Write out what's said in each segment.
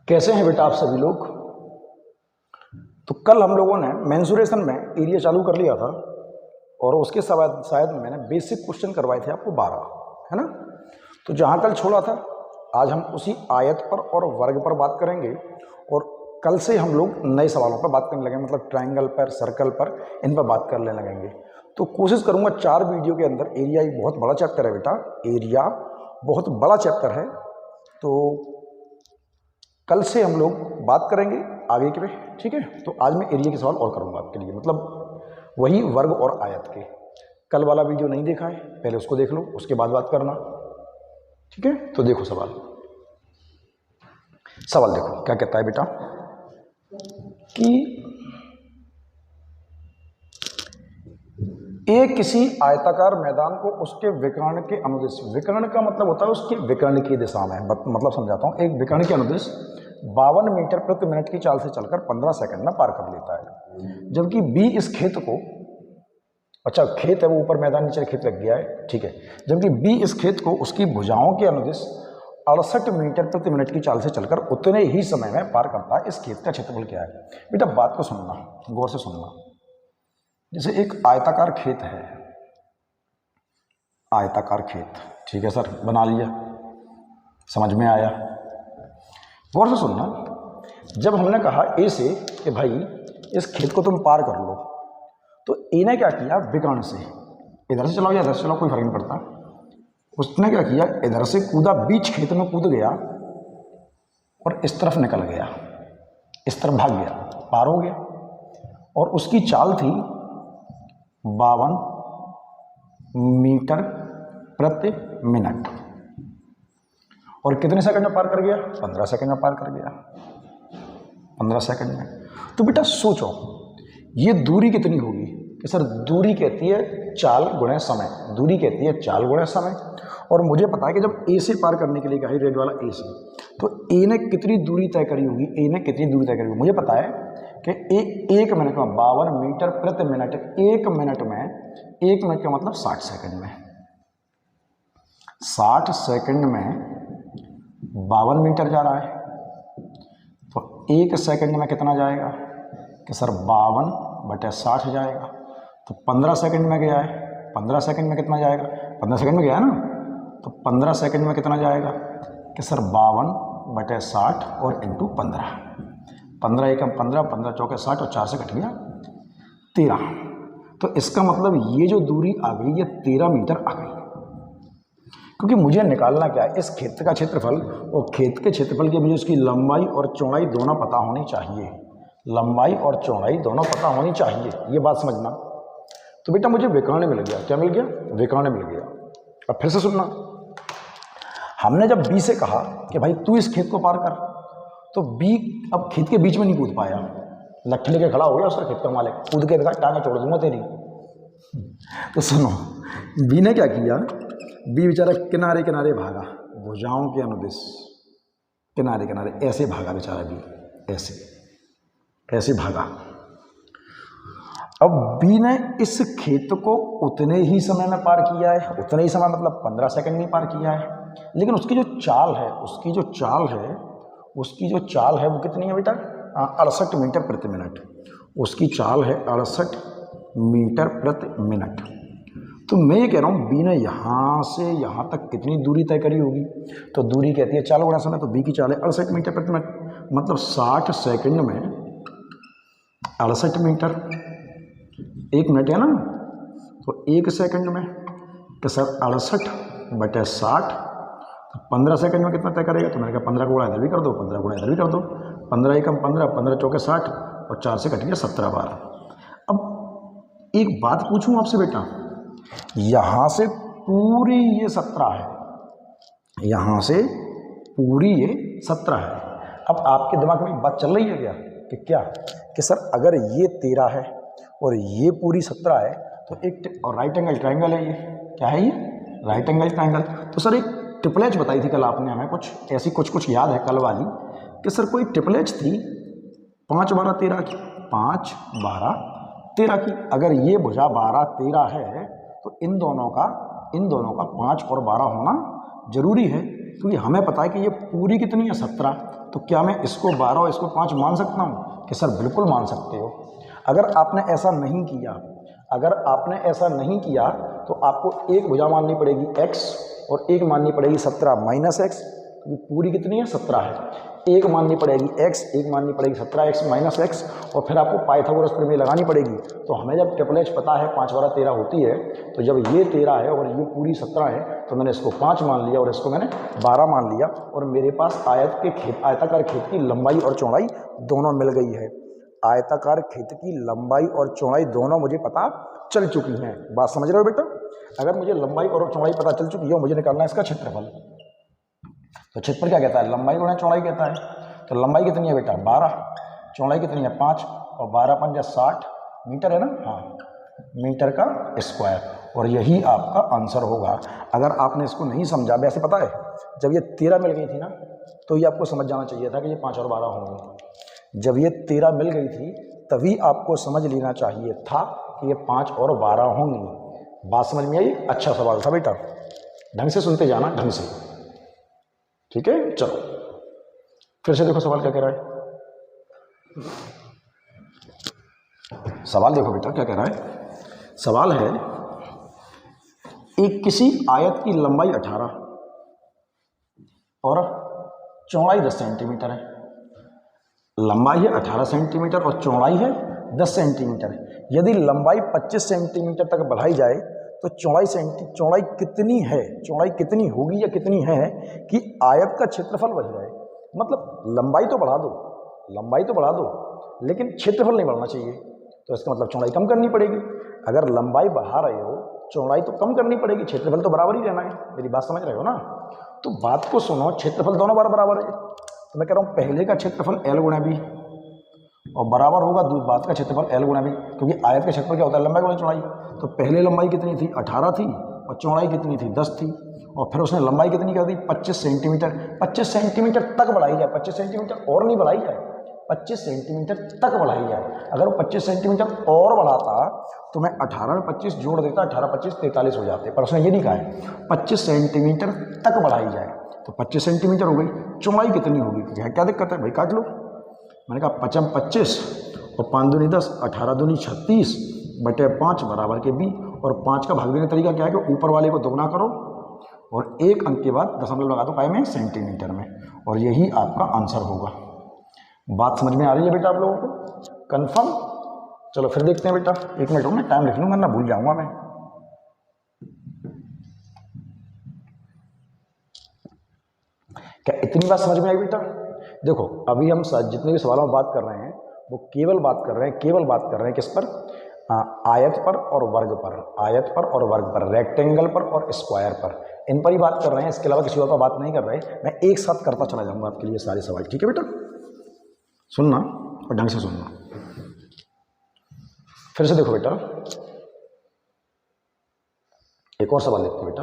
कैसे हैं बेटा आप सभी लोग। तो कल हम लोगों ने मेंसुरेशन में एरिया चालू कर लिया था और उसके शायद मैंने बेसिक क्वेश्चन करवाए थे आपको 12, है ना। तो जहाँ कल छोड़ा था आज हम उसी आयत पर और वर्ग पर बात करेंगे और कल से हम लोग नए सवालों पर बात करने लगेंगे, मतलब ट्रायंगल पर, सर्कल पर, इन पर बात करने लगेंगे। तो कोशिश करूँगा 4 वीडियो के अंदर, एरिया एक बहुत बड़ा चैप्टर है बेटा, एरिया बहुत बड़ा चैप्टर है। तो कल से हम लोग बात करेंगे आगे के पे, ठीक है। तो आज मैं एरिया के सवाल और करूँगा आपके लिए, मतलब वही वर्ग और आयत के। कल वाला वीडियो नहीं देखा है, पहले उसको देख लो, उसके बाद बात करना, ठीक है। तो देखो सवाल देखो क्या कहता है बेटा कि एक किसी आयताकार मैदान को उसके विकर्ण के अनुदिश, विकर्ण का मतलब होता है उसके विकर्ण की दिशा में, मतलब समझाता हूँ। एक विकर्ण के अनुदिश 52 मीटर प्रति मिनट की चाल से चलकर 15 सेकंड में पार कर लेता है, जबकि बी इस खेत को, अच्छा खेत है वो, ऊपर मैदान नीचे खेत लग गया है, ठीक है। जबकि बी इस खेत को उसकी भुजाओं के अनुदिश 68 मीटर प्रति मिनट की चाल से चलकर उतने ही समय में पार करता है, इस खेत का क्षेत्रफल क्या है। बेटा बात को सुनना, गौर से सुनना। जैसे एक आयताकार खेत है, आयताकार खेत, ठीक है सर, बना लिया, समझ में आया। गौर से सुनना, जब हमने कहा ए से कि भाई इस खेत को तुम पार कर लो, तो ए ने क्या किया, विकर्ण से इधर से चलाओ या इधर से चलाओ कोई फर्क नहीं पड़ता, उसने क्या किया, इधर से कूदा, बीच खेत में कूद गया और इस तरफ निकल गया, इस तरफ भाग गया, पार हो गया। और उसकी चाल थी 52 मीटर प्रति मिनट, और कितने सेकंड में पार कर गया, 15 सेकंड में पार कर गया, 15 सेकंड में। तो बेटा सोचो ये दूरी कितनी होगी, कि सर दूरी कहती है चाल गुणे समय, दूरी कहती है चाल गुणे समय। और मुझे पता है कि जब ए से पार करने के लिए कहा रेड वाला ए से, तो ए ने कितनी दूरी तय करी होगी, ए ने कितनी दूरी तय करी होगी। मुझे पता है कि एक मिनट में 52 मीटर प्रति मिनट, एक मिनट में, एक मिनट का मतलब 60 सेकंड में, 60 सेकंड में 52 मीटर जा रहा है। तो एक सेकंड में कितना जाएगा, कि सर 52/60 जाएगा। तो 15 सेकंड में गया है, 15 सेकंड में कितना जाएगा, 15 सेकंड में गया ना, तो 15 सेकंड में कितना जाएगा, कि सर 52/60 और इंटू 15, 15 एकम 15, 15 चौके 60 और 4 से कट गया 13। तो इसका मतलब ये जो दूरी आ गई ये 13 मीटर आ गई, क्योंकि मुझे निकालना क्या है, इस खेत का क्षेत्रफल और खेत के क्षेत्रफल की मुझे उसकी लंबाई और चौड़ाई दोनों पता होनी चाहिए, लंबाई और चौड़ाई दोनों पता होनी चाहिए, ये बात समझना। तो बेटा मुझे विकर्ण मिल गया, क्या मिल गया, विकर्ण मिल गया। अब फिर से सुनना, हमने जब बी से कहा कि भाई तू इस खेत को पार कर, तो बी अब खेत के बीच में नहीं कूद पाया, लट्ठी लेके खड़ा हो गया उसका खेत का मालिक, कूद के देखा टांगे तोड़ दूंगा तेरी। तो सुनो, बी ने क्या किया, बी बेचारा किनारे किनारे भागा, भुजाओं के अनुदिश किनारे किनारे ऐसे भागा बेचारा बी, ऐसे भागा। अब बी ने इस खेत को उतने ही समय में पार किया है, उतने ही समय मतलब 15 सेकंड में पार किया है, लेकिन उसकी जो चाल है, उसकी जो चाल है वो कितनी है बेटा, 68 मीटर प्रति मिनट, उसकी चाल है 68 मीटर प्रति मिनट। तो मैं ये कह रहा हूँ बी ने यहाँ से यहाँ तक कितनी दूरी तय करी होगी, तो दूरी कहती है चाल गुणा समय, तो बी की चाल है 68 मीटर प्रति मिनट, मतलब 60 सेकंड में 68 मीटर, 1 मिनट है ना, तो 1 सेकंड में, कि सर 68/60, तो 15 सेकंड में कितना तय करेगा, तो मैंने कहा 15 गुणा इधर भी कर दो, 15 गुणा इधर भी कर दो, 15 एकम 15, 15 चौके 60 और 4 से कट गया 17 बार। अब एक बात पूछूं आपसे बेटा, यहाँ से पूरी ये 17 है, यहाँ से पूरी ये 17 है। अब आपके दिमाग में एक बात चल रही है क्या, कि सर अगर ये 13 है और ये पूरी 17 है, तो एक और राइट एंगल ट्रायंगल है, ये क्या है, ये राइट एंगल ट्रायंगल। तो सर एक ट्रिपल एच बताई थी कल आपने हमें, कुछ ऐसी कुछ याद है कल वाली, कि सर कोई ट्रिपल एच थी 5 12 13 की, 5 12 13 की। अगर ये भुजा 12 13 है तो इन दोनों का 5 और 12 होना जरूरी है। क्योंकि हमें पता है कि ये पूरी कितनी है 17, तो क्या मैं इसको 12 और इसको 5 मान सकता हूँ? कि सर बिल्कुल मान सकते हो। अगर आपने ऐसा नहीं किया, अगर आपने ऐसा नहीं किया तो आपको एक भुजा माननी पड़ेगी x और एक माननी पड़ेगी 17 माइनस एक्स, क्योंकि पूरी कितनी है 17 है। एक माननी पड़ेगी x, एक माननी पड़ेगी 17x माइनस एक्स, और फिर आपको पाइथागोरस प्रमेय लगानी पड़ेगी। तो हमें जब ट्रिपल एच पता है 5 12 13 होती है, तो जब ये 13 है और ये पूरी 17 है तो मैंने इसको 5 मान लिया और इसको मैंने 12 मान लिया, और मेरे पास आयताकार खेत की लंबाई और चौड़ाई दोनों मिल गई है। आयताकार खेत की लंबाई और चौड़ाई दोनों मुझे पता चल चुकी हैं। बात समझ रहे हो बेटा? अगर मुझे लंबाई और चौड़ाई पता चल चुकी है, मुझे निकालना है इसका क्षेत्रफल। तो क्षेत्रफल क्या कहता है? लंबाई गुणा चौड़ाई कहता है। तो लंबाई कितनी है बेटा? 12, चौड़ाई कितनी है? 5, और 12 पंजा 60 मीटर है ना? हाँ, मीटर का स्क्वायर, और यही आपका आंसर होगा। अगर आपने इसको नहीं समझा, वैसे पता है जब ये 13 मिल गई थी ना, तो ये आपको समझ जाना चाहिए था कि ये 5 और 12 होंगे। जब ये 13 मिल गई थी तभी आपको समझ लेना चाहिए था कि ये 5 और 12 होंगी। बात समझ में आई? अच्छा सवाल था बेटा, ढंग से सुनते जाना, ढंग से, ठीक है? चलो फिर से देखो सवाल क्या कह रहा है। सवाल देखो बेटा क्या कह रहा है। सवाल है, एक किसी आयत की लंबाई 18 और चौड़ाई 10 सेंटीमीटर है। लंबाई है 18 सेंटीमीटर और चौड़ाई है 10 सेंटीमीटर। यदि लंबाई 25 सेंटीमीटर तक बढ़ाई जाए तो चौड़ाई कितनी है, चौड़ाई कितनी होगी या कितनी है कि आयत का क्षेत्रफल वही रहे। मतलब लंबाई तो बढ़ा दो, लंबाई तो बढ़ा दो, लेकिन क्षेत्रफल नहीं बढ़ना चाहिए। तो इसका मतलब चौड़ाई कम करनी पड़ेगी। अगर लंबाई बढ़ा रहे हो, चौड़ाई तो कम करनी पड़ेगी, क्षेत्रफल तो बराबर ही रहना है। मेरी बात समझ रहे हो ना? तो बात को सुनो, क्षेत्रफल दोनों बार बराबर है। तो मैं कह रहा हूँ पहले का क्षेत्रफल L गुणा B और बराबर होगा बात का क्षेत्रफल L गुणा B, क्योंकि आयत का क्षेत्रफल क्या होता है? लंबाई गुणा चौड़ाई। तो पहले लंबाई कितनी थी? 18 थी, और चौड़ाई कितनी थी? 10 थी, और फिर उसने लंबाई कितनी कर दी? 25 सेंटीमीटर। 25 सेंटीमीटर तक बढ़ाई जाए, 25 सेंटीमीटर और नहीं बढ़ाई जाए, 25 सेंटीमीटर तक बढ़ाई जाए। अगर वो 25 सेंटीमीटर और बढ़ाता तो मैं 18 में 25 जोड़ देता, 18 25 43 हो जाते, पर उसने ये नहीं कहा है 25 सेंटीमीटर तक बढ़ाई जाए। तो 25 सेंटीमीटर हो गई। चौड़ाई कितनी होगी? क्या दिक्कत है भाई? काट लो। मैंने कहा 5 25 और 5 दूनी 10, 18 दूनी 36 बटे 5 बराबर के B। और 5 का भाग देने का तरीका क्या है कि ऊपर वाले को दोगुना करो और एक अंक के बाद दशमलव लगा दो काय में, सेंटीमीटर में, और यही आपका आंसर होगा। बात समझ में आ रही है बेटा आप लोगों को? कंफर्म? चलो फिर देखते हैं बेटा, 1 मिनट में टाइम लिख लूँगा ना, भूल जाऊँगा मैं। क्या इतनी बात समझ में आई बेटा? देखो अभी हम जितने भी सवालों में बात कर रहे हैं वो केवल बात कर रहे हैं किस पर? आयत पर और वर्ग पर, आयत पर और वर्ग पर, रेक्टेंगल पर और स्क्वायर पर, इन पर ही बात कर रहे हैं। इसके अलावा किसी और पर बात नहीं कर रहे। मैं एक साथ करता चला जाऊंगा आपके लिए सारे सवाल, ठीक है बेटा? सुनना और ढंग से सुनना। फिर से देखो बेटा, एक और सवाल देखते हैं बेटा।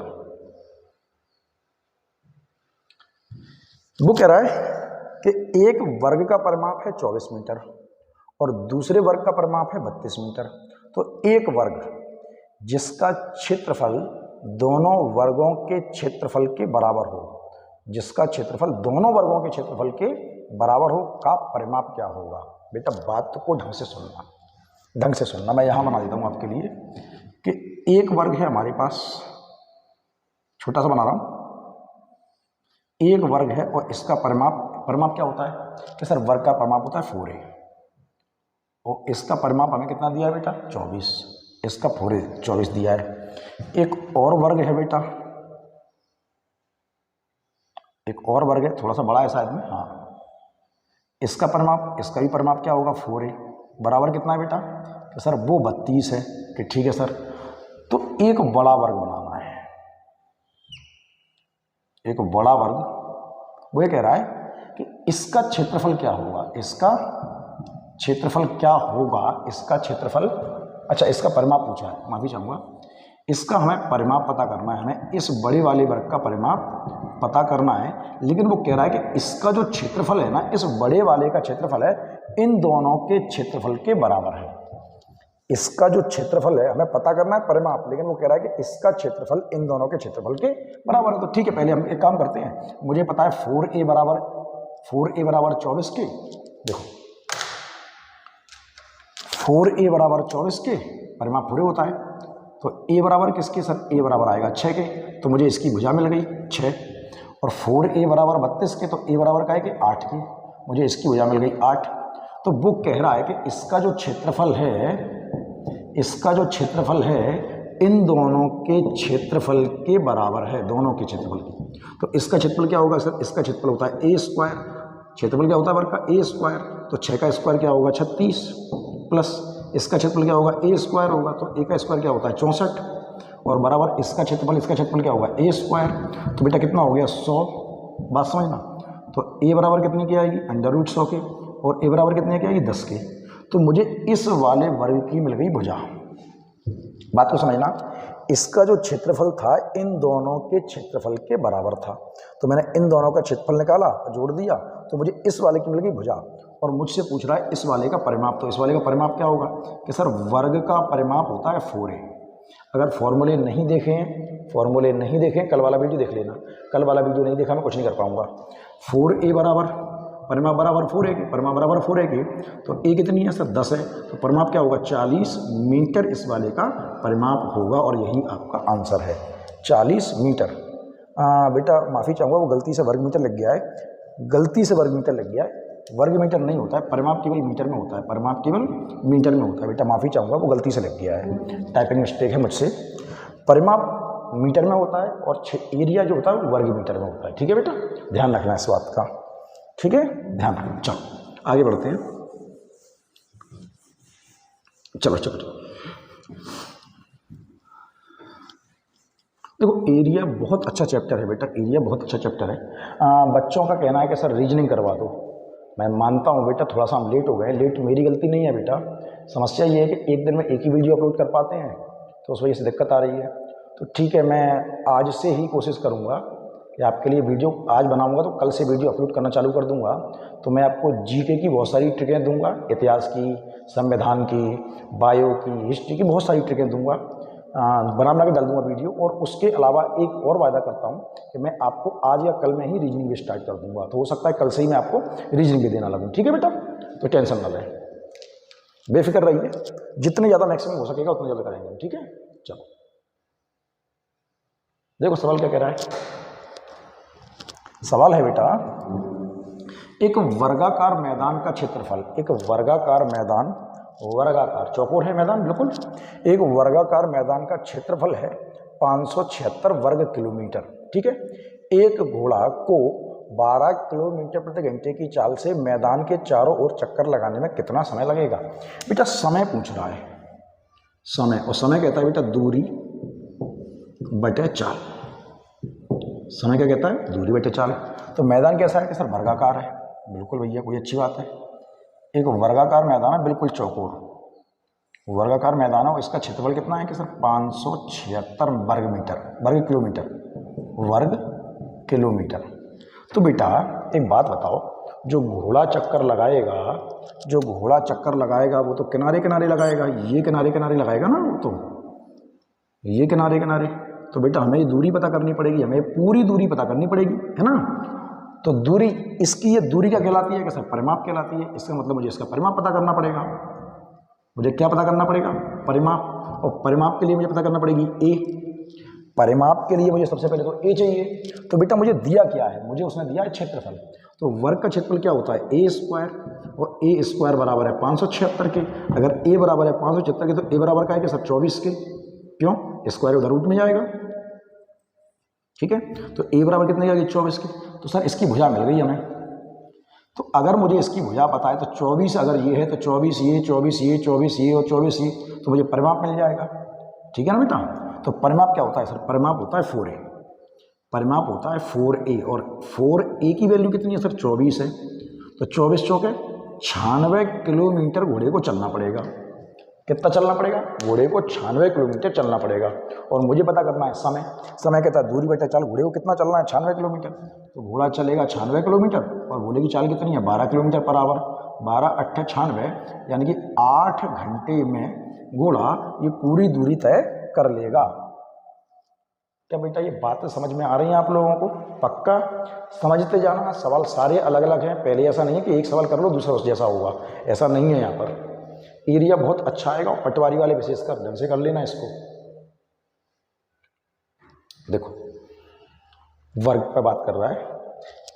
वो कह रहा है कि एक वर्ग का परिमाप है 24 मीटर और दूसरे वर्ग का परिमाप है 32 मीटर। तो एक वर्ग जिसका क्षेत्रफल दोनों वर्गों के क्षेत्रफल के बराबर हो, जिसका क्षेत्रफल दोनों वर्गों के क्षेत्रफल के बराबर हो का परिमाप क्या होगा? बेटा बात को ढंग से सुनना, ढंग से सुनना। मैं यहाँ बना देता हूँ आपके लिए कि एक वर्ग है हमारे पास, छोटा सा बना रहा हूँ, एक वर्ग है और इसका परिमाप क्या होता है कि सर वर्ग का परिमाप होता है 4a, और इसका परिमाप हमें कितना दिया है बेटा? 24, इसका 4a 24 दिया है। एक और वर्ग है बेटा, एक और वर्ग है, थोड़ा सा बड़ा है शायद में, हाँ, इसका परिमाप, इसका भी परिमाप क्या होगा? 4a बराबर कितना है बेटा? तो सर वो 32 है। कि ठीक है सर, तो एक बड़ा वर्ग बनाना है, एक बड़ा वर्ग। वो ये कह रहा है कि इसका क्षेत्रफल क्या होगा, इसका क्षेत्रफल क्या होगा, इसका क्षेत्रफल, अच्छा इसका परिमाप पूछा है, माफी चाहूँगा, इसका हमें परिमाप पता करना है, हमें इस बड़े वाले वर्ग का परिमाप पता करना है। लेकिन वो कह रहा है कि इसका जो क्षेत्रफल है ना, इस बड़े वाले का क्षेत्रफल है इन दोनों के क्षेत्रफल के बराबर है। इसका जो क्षेत्रफल है हमें पता करना है परिमाप, लेकिन वो कह रहा है कि इसका क्षेत्रफल इन दोनों के क्षेत्रफल के बराबर है। तो ठीक है, पहले हम एक काम करते हैं, मुझे पता है 4a बराबर 24 के, देखो 4a बराबर 24 के, परिमाप पूरे होता है। तो a बराबर किसके सर, a बराबर आएगा 6 के, तो मुझे इसकी भुजा मिल गई 6। और 4a बराबर 32 के, तो a बराबर का है कि 8 के, मुझे इसकी भुजा मिल गई 8। तो वो कह रहा है कि इसका जो क्षेत्रफल है इन दोनों के क्षेत्रफल के बराबर है, दोनों के क्षेत्रफल की। तो इसका क्षेत्रफल क्या होगा सर, इसका क्षेत्रफल होता है a स्क्वायर, क्षेत्रफल क्या होता है वर्ग का a स्क्वायर, तो 6 का स्क्वायर क्या होगा 36, प्लस इसका क्षेत्रफल क्या होगा a स्क्वायर होगा, तो a का स्क्वायर क्या होता है 64, और बराबर इसका क्षेत्रफल क्या होगा a स्क्वायर। तो बेटा कितना हो गया 100, बात समझना। तो a बराबर कितनी की आएगी √100 के, और a बराबर कितनी की आएगी 10 के। तो मुझे इस वाले वर्ग की मिल गई भुजा। बात को समझना, इसका जो क्षेत्रफल था इन दोनों के क्षेत्रफल के बराबर था, तो मैंने इन दोनों का क्षेत्रफल निकाला, जोड़ दिया, तो मुझे इस वाले की मिल गई भुजा। और मुझसे पूछ रहा है इस वाले का परिमाप, तो इस वाले का परिमाप क्या होगा कि सर वर्ग का परिमाप होता है 4a। अगर फॉर्मूले नहीं देखें कल वाला वीडियो देख लेना, कल वाला वीडियो नहीं देखा मैं कुछ नहीं कर पाऊंगा। 4a बराबर परिमाप बराबर 4a के, परिमाप बराबर 4a के, तो a कितनी है सर 10 है, तो परिमाप क्या होगा 40 मीटर इस वाले का परिमाप होगा, और यही आपका आंसर है 40 मीटर। बेटा माफ़ी चाहूँगा, वो गलती से वर्ग मीटर लग गया है, वर्ग मीटर नहीं होता है, परिमाप केवल मीटर में होता है, बेटा माफ़ी चाहूँगा, वो गलती से लग गया है, टाइपिंग मिस्टेक है मुझसे। परिमाप मीटर में होता है और एरिया जो होता है वो वर्ग मीटर में होता है। ठीक है बेटा, ध्यान रखना इस बात का, ठीक है, ध्यान रखना। चलो आगे बढ़ते हैं, चलो देखो एरिया बहुत अच्छा चैप्टर है बेटा, एरिया बहुत अच्छा चैप्टर है। बच्चों का कहना है कि सर रीजनिंग करवा दो, मैं मानता हूँ बेटा थोड़ा सा हम लेट हो गए, लेट मेरी गलती नहीं है बेटा, समस्या ये है कि एक दिन में एक ही वीडियो अपलोड कर पाते हैं, तो उस वजह से दिक्कत आ रही है। तो ठीक है, मैं आज से ही कोशिश करूँगा कि आपके लिए वीडियो आज बनाऊंगा, तो कल से वीडियो अपलोड करना चालू कर दूंगा। तो मैं आपको जीके की बहुत सारी ट्रिकें दूंगा, इतिहास की, संविधान की, बायो की, हिस्ट्री की बहुत सारी ट्रिकें दूंगा, बना के डाल दूंगा वीडियो। और उसके अलावा एक और वायदा करता हूं कि मैं आपको आज या कल में ही रीजनिंग भी स्टार्ट कर दूंगा, तो हो सकता है कल से ही मैं आपको रीजनिंग भी देना लगूँ। ठीक है बेटा, तो टेंशन ना लें, बेफिक्र रहिए, जितने ज़्यादा मैक्सिमम हो सकेगा उतना ज़्यादा करेंगे। ठीक है, चलो देखो सवाल क्या कह रहा है। सवाल है बेटा, एक वर्गाकार मैदान का क्षेत्रफल, एक वर्गाकार मैदान, वर्गाकार चौकोर है मैदान बिल्कुल, एक वर्गाकार मैदान का क्षेत्रफल है 576 वर्ग किलोमीटर। ठीक है, एक घोड़ा को 12 किलोमीटर प्रति घंटे की चाल से मैदान के चारों ओर चक्कर लगाने में कितना समय लगेगा। बेटा समय पूछ रहा है, समय, और समय कहता है बेटा दूरी बटे चाल। समय क्या कहता है, दूरी बटे चाल। तो मैदान कैसा है कि सर वर्गाकार है, बिल्कुल भैया कोई अच्छी बात है, एक वर्गाकार मैदान है बिल्कुल चौकोर, वर्गाकार मैदान है, और इसका क्षेत्रफल कितना है कि सर 576 वर्ग किलोमीटर। तो बेटा एक बात बताओ, जो घोड़ा चक्कर लगाएगा वो तो किनारे किनारे लगाएगा, ये किनारे किनारे लगाएगा ना, वो तो ये किनारे किनारे। तो बेटा हमें ये दूरी पता करनी पड़ेगी, हमें पूरी दूरी पता करनी पड़ेगी, है ना। तो दूरी इसकी, ये दूरी क्या कहलाती है कि सर परिमाप कहलाती है। इसका मतलब मुझे इसका परिमाप पता करना पड़ेगा, मुझे क्या पता करना पड़ेगा, परिमाप। और परिमाप के लिए मुझे पता करना पड़ेगी ए, परिमाप के लिए मुझे सबसे पहले तो ए चाहिए। तो बेटा मुझे दिया क्या है, मुझे उसने दिया है क्षेत्रफल। तो वर्ग का क्षेत्रफल क्या होता है ए स्क्वायर, और ए स्क्वायर बराबर है 576 के। अगर ए बराबर है 576 के, तो ए बराबर का है कि सर 24 के, क्यों, स्क्वायर उधर रूट में जाएगा। ठीक है, तो ए बराबर कितने जाएगी 24 के। तो सर इसकी भुजा मिल गई हमें। तो अगर मुझे इसकी भुजा पता है तो 24 अगर ये है तो 24 ये, 24 ये, 24 ये और 24 ये, तो मुझे परिमाप मिल जाएगा। ठीक है ना बेटा। तो परिमाप क्या होता है सर, परिमाप होता है 4a, परिमाप होता है 4a। और 4a की वैल्यू कितनी है सर 24 है। तो 24 चौके 96 किलोमीटर घोड़े को चलना पड़ेगा। कितना चलना पड़ेगा, घोड़े को 96 किलोमीटर चलना पड़ेगा। और मुझे पता करना है समय, समय कहता है दूरी बटे चाल, घोड़े को कितना चलना है 96 किलोमीटर। तो घोड़ा चलेगा 96 किलोमीटर, और घोड़े की चाल कितनी है 12 किलोमीटर पर आवर। 12 8 96, यानी कि 8 घंटे में घोड़ा ये पूरी दूरी तय कर लेगा। क्या बेटा ये बातें समझ में आ रही हैं आप लोगों को? पक्का समझते जाना। सवाल सारे अलग अलग हैं, पहले ऐसा नहीं है कि एक सवाल कर लो दूसरा उस जैसा होगा, ऐसा नहीं है। यहाँ पर एरिया बहुत अच्छा आएगा, और पटवारी वाले विशेषकर ढंग से कर लेना इसको। देखो वर्ग पे बात कर रहा है।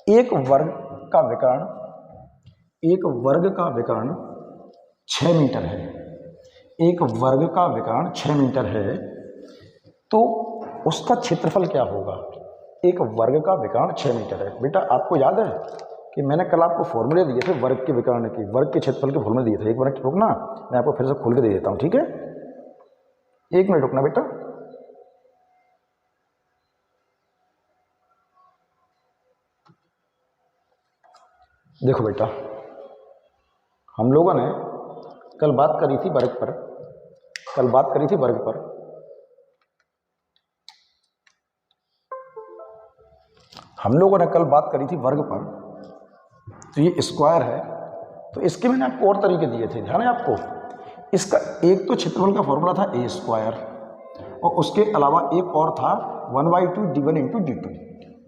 एक वर्ग का विकर्ण 6 मीटर है। एक वर्ग का विकर्ण 6 मीटर है, तो उसका क्षेत्रफल क्या होगा? एक वर्ग का विकर्ण 6 मीटर है। बेटा आपको याद है कि मैंने कल आपको फॉर्मूले दिए थे वर्ग के विकर्ण की, वर्ग के क्षेत्रफल के फॉर्मूले दिए थे। एक मिनट रुकना, मैं आपको फिर से खोल के दे देता हूँ, ठीक है? एक मिनट रुकना बेटा। देखो बेटा, हम लोगों ने कल बात करी थी वर्ग पर, हम लोगों ने कल बात करी थी वर्ग पर। तो ये स्क्वायर है, तो इसके मैंने आपको और तरीके दिए थे, ध्यान है आपको? इसका एक तो क्षेत्रफल का फॉर्मूला था ए स्क्वायर, और उसके अलावा एक और था 1/2 d1 into d2,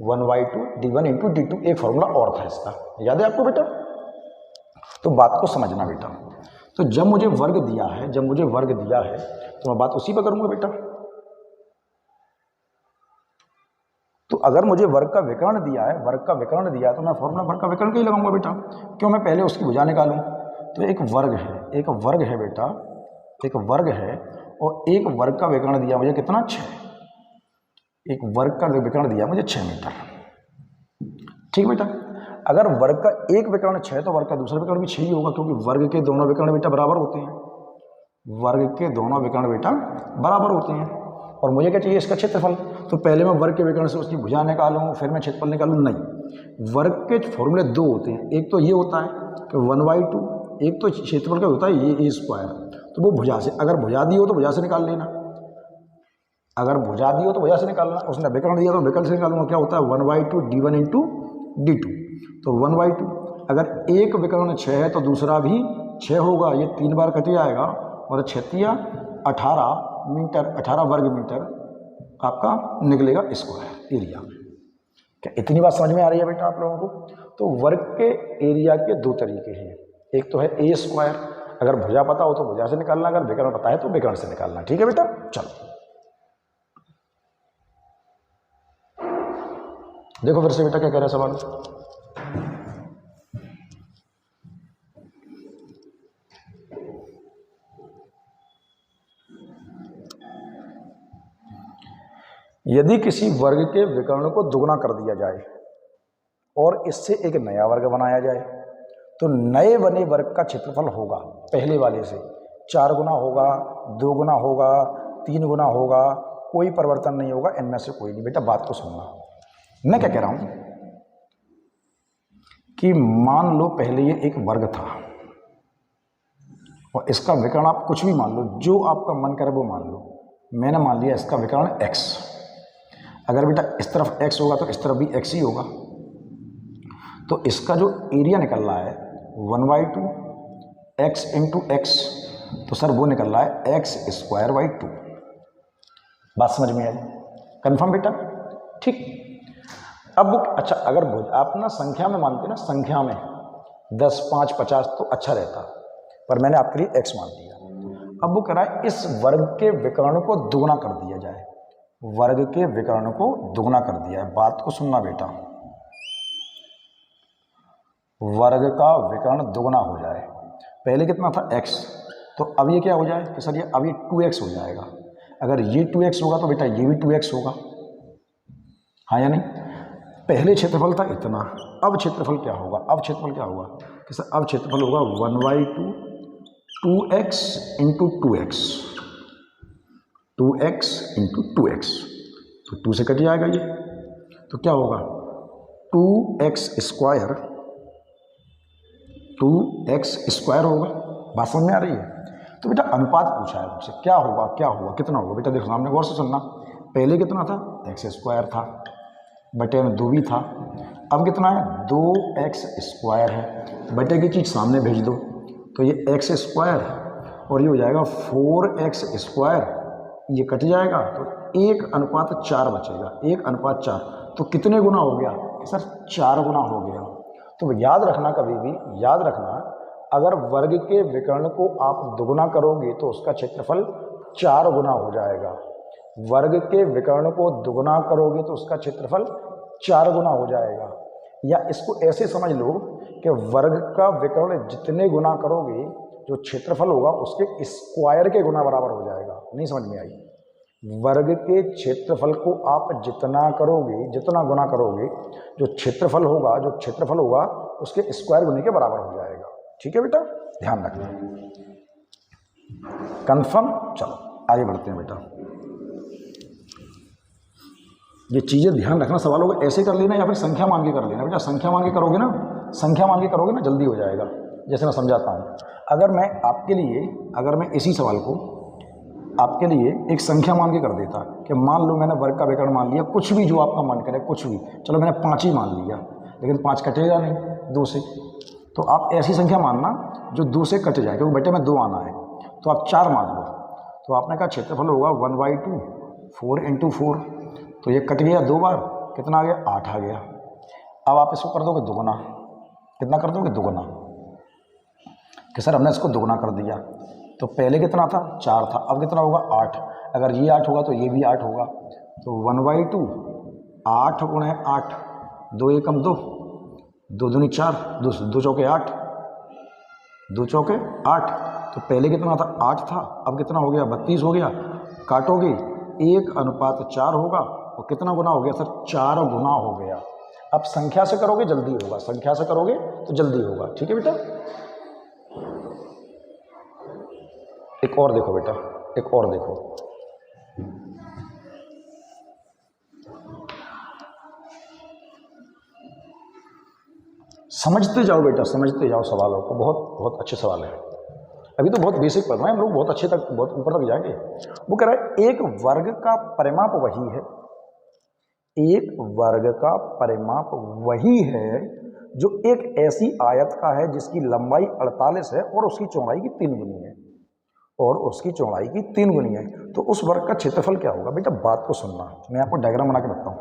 1/2 d1 into d2, एक फॉर्मूला और था इसका, याद है आपको बेटा? तो बात को समझना बेटा। तो जब मुझे वर्ग दिया है, तो मैं बात उसी पर करूंगा बेटा। तो अगर मुझे वर्ग का विकर्ण दिया है, तो मैं फॉर्मूला वर्ग का विकर्ण का ही लगाऊंगा बेटा। क्यों? मैं पहले उसकी भुजा निकालूं। तो एक वर्ग है बेटा, एक वर्ग है, और एक वर्ग का विकर्ण दिया मुझे कितना? 6। एक वर्ग का विकर्ण दिया मुझे 6 मीटर, ठीक बेटा। अगर वर्ग का एक विकर्ण 6 तो वर्ग का दूसरा विकर्ण भी 6 ही होगा, क्योंकि वर्ग के दोनों विकर्ण बेटा बराबर होते हैं। और मुझे क्या चाहिए? इसका क्षेत्रफल। तो पहले मैं वर्ग के विकर्ण से उसकी भुजा निकालूं, फिर मैं क्षेत्रफल निकालूं? नहीं, वर्ग के फॉर्मूले 2 होते हैं। एक तो ये होता है कि 1/2, एक तो क्षेत्रफल का होता है ये ए स्क्वायर। तो वो भुजा से, अगर भुजा दी हो तो भुजा से निकाल लेना, उसने विकर्ण दिया तो विकर्ण से निकालूंगा। क्या होता है? 1/2 d1 इंटू d2। तो 1/2, अगर एक विकर्ण 6 है तो दूसरा भी 6 होगा, ये 3 बार कट जाएगा, और 6 18 वर्ग मीटर आपका निकलेगा स्क्वायर एरिया में। क्या इतनी बात समझ में आ रही है बेटा आप लोगों को? तो वर्ग के एरिया के 2 तरीके हैं। एक तो है ए स्क्वायर, अगर भुजा पता हो तो भुजा से निकालना, अगर विकर्ण पता है तो विकर्ण से निकालना, ठीक है बेटा? चलो देखो फिर से बेटा क्या कह रहा है सवाल। यदि किसी वर्ग के विकर्ण को दुगना कर दिया जाए और इससे एक नया वर्ग बनाया जाए, तो नए बने वर्ग का क्षेत्रफल होगा पहले वाले से 4 गुना होगा, 2 गुना होगा, 3 गुना होगा, कोई परिवर्तन नहीं होगा, इनमें से कोई नहीं। बेटा बात को सुनना, मैं क्या कह रहा हूं कि मान लो पहले ये एक वर्ग था, और इसका विकर्ण आप कुछ भी मान लो, जो आपका मन करे वो मान लो। मैंने मान लिया इसका विकर्ण x। अगर बेटा इस तरफ x होगा तो इस तरफ भी x ही होगा। तो इसका जो एरिया निकल रहा है 1/2 x इंटू x, तो सर वो निकल रहा है x²/2। बात समझ में आई? कंफर्म बेटा? ठीक। अब अच्छा, अगर आप ना संख्या में मानते ना, संख्या में 10, 5, 50 तो अच्छा रहता, पर मैंने आपके लिए x मान दिया। अब वो कह रहा है इस वर्ग के विकर्ण को दुगना कर दिया जाए, वर्ग के विकर्ण को दुगना कर दिया है। बात को सुनना बेटा, वर्ग का विकर्ण दुगना हो जाए। पहले कितना था? x, तो अब ये क्या हो जाए कि सर ये अब ये 2x हो जाएगा। अगर ये 2x होगा तो बेटा ये भी 2x होगा, हाँ या नहीं? पहले क्षेत्रफल था इतना, अब क्षेत्रफल क्या होगा? कि सर अब क्षेत्रफल होगा 1/2 2x into 2x, 2x into 2x, तो 2 से कट जाएगा ये, तो क्या होगा? 2x स्क्वायर होगा। बात समझ में आ रही है? तो बेटा अनुपात पूछा है मुझसे, क्या होगा, कितना होगा? बेटा देखो सामने गौर से सुनना, पहले कितना था? x² था, बटे में 2 भी था, अब कितना है 2x² है, बटे की चीज़ सामने भेज दो तो ये x² और ये हो जाएगा 4x², ये कट जाएगा तो 1:4 बचेगा, 1:4। तो कितने गुना हो गया सर? 4 गुना हो गया। तो याद रखना, कभी भी याद रखना, अगर वर्ग के विकर्ण को आप दुगुना करोगे तो उसका क्षेत्रफल 4 गुना हो जाएगा। वर्ग के विकर्ण को दुगुना करोगे तो उसका क्षेत्रफल 4 गुना हो जाएगा। या इसको ऐसे समझ लो कि वर्ग का विकर्ण जितने गुना करोगे जो क्षेत्रफल होगा उसके स्क्वायर के गुना बराबर हो जाएगा। नहीं समझ में आई? वर्ग के क्षेत्रफल को आप जितना करोगे, जितना गुना करोगे, जो क्षेत्रफल होगा उसके स्क्वायर गुने के बराबर हो जाएगा। ठीक है बेटा, ध्यान रखना, कंफर्म। चलो आगे बढ़ते हैं बेटा, ये चीज़ें ध्यान रखना। सवालों को ऐसे कर लेना या फिर संख्या मान के कर लेना बेटा। संख्या मान के करोगे ना, जल्दी हो जाएगा। जैसे मैं समझाता हूँ, अगर मैं इसी सवाल को आपके लिए एक संख्या मान के कर देता कि मान लो मैंने वर्ग का विकर्ण मान लिया, कुछ भी जो आपका मन करे, कुछ भी, चलो मैंने 5 ही मान लिया, लेकिन 5 कटेगा नहीं 2 से। तो आप ऐसी संख्या मानना जो 2 से कट जाए, क्योंकि बेटे में 2 आना है। तो आप 4 मान लो। तो आपने कहा क्षेत्रफल होगा 1/2, 4 × 4। तो ये कट गया 2 बार, कितना आ गया? 8 आ गया। अब आप इसको कर दोगे दुगुना। कितना कर दोगे? दुगुना। कि सर हमने इसको दुगुना कर दिया, तो पहले कितना था? 4 था, अब कितना होगा? 8। अगर ये 8 होगा तो ये भी 8 होगा। तो 1/2 8 × 8, 2 एकम 2, 2 दूनी 4, 2 चौके 8, 2 चौके 8। तो पहले कितना था? 8 था, अब कितना हो गया? 32 हो गया। काटोगे 1:4 होगा, और कितना गुना हो गया सर? 4 गुना हो गया। अब संख्या से करोगे जल्दी होगा, संख्या से करोगे तो जल्दी होगा। ठीक है बेटा, एक और देखो बेटा, एक और देखो। समझते जाओ बेटा, समझते जाओ सवालों को। बहुत बहुत अच्छे सवाल है। अभी तो बहुत बेसिक पढ़ रहे हैं हम लोग, बहुत अच्छे तक, बहुत ऊपर तक जाएंगे। वो कह रहा है एक वर्ग का परिमाप वही है, एक वर्ग का परिमाप वही है जो एक ऐसी आयत का है जिसकी लंबाई 48 है और उसकी चौड़ाई की 3 गुनी है, तो उस वर्ग का क्षेत्रफल क्या होगा? बेटा बात को सुनना, मैं आपको डायग्राम बना के बताऊं।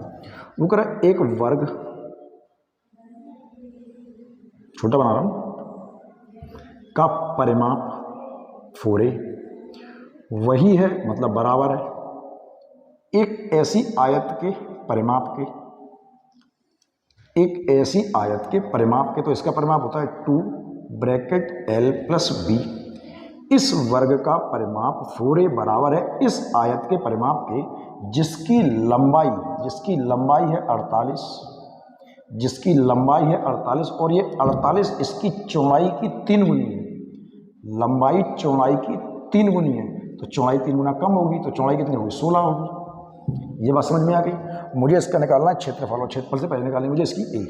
वो कह रहा है एक वर्ग, छोटा बना रहा हूं, का परिमाप 4a वही है, मतलब बराबर है एक ऐसी आयत के परिमाप के, तो इसका परिमाप होता है 2 (L + B). इस वर्ग का परिमाप 4a बराबर है इस आयत के परिमाप के जिसकी लंबाई है 48, और ये 48 इसकी चौड़ाई की 3 गुनी है। लंबाई चौड़ाई की 3 गुनी है, तो चौड़ाई 3 गुना कम होगी, तो चौड़ाई कितनी होगी? 16 होगी। ये बात समझ में आ गई? मुझे इसका निकालना है क्षेत्रफल, और क्षेत्रफल से पहले निकालनी मुझे इसकी a।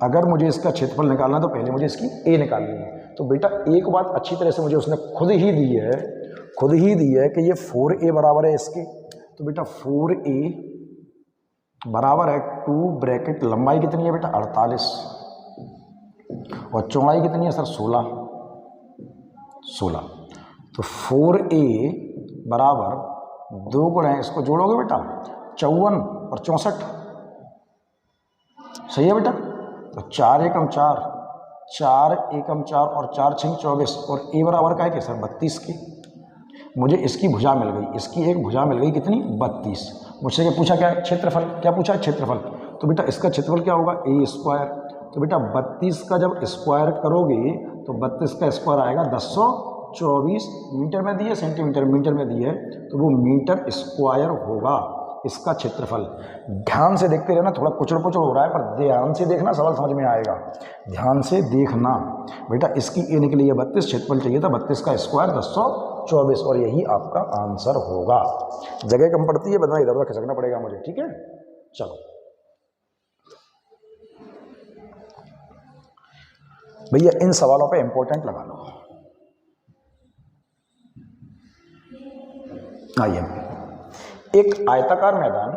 अगर मुझे इसका क्षेत्रफल निकालना है तो पहले मुझे इसकी a निकालनी है। तो बेटा एक बात अच्छी तरह से मुझे उसने खुद ही दी है कि ये 4a बराबर है इसके। तो बेटा 4a बराबर है 2 लंबाई कितनी है बेटा? 48, और चौड़ाई कितनी है सर? 16। तो 4a बराबर 2 गुणे, इसको जोड़ोगे बेटा 54 और 64, सही है बेटा? तो 4 एकम 4, 4 एकम 4 और 4 6 24, और a बराबर का है कि सर 32 की। मुझे इसकी भुजा मिल गई, इसकी एक भुजा मिल गई, कितनी? 32। मुझसे क्या पूछा? क्या है? क्षेत्रफल। क्या पूछा? क्षेत्रफल। तो बेटा इसका क्षेत्रफल क्या होगा? a²। तो बेटा 32 का जब स्क्वायर करोगे तो 32 का स्क्वायर आएगा 1024। मीटर में दिए, सेंटीमीटर मीटर में दिए, तो वो मीटर स्क्वायर होगा इसका क्षेत्रफल। ध्यान से देखते रहना, थोड़ा कुचड़ हो रहा है पर ध्यान से देखना, सवाल समझ में आएगा। ध्यान से देखना बेटा। इसकी ए निकली है 32, क्षेत्रफल चाहिए था 32 का स्क्वायर 1024, और यही आपका आंसर होगा। जगह कम पड़ती है, बदला इधर उधर खिसकना पड़ेगा मुझे। ठीक है, चलो भैया इन सवालों पे इंपॉर्टेंट लगा लो। आइए, एक आयताकार मैदान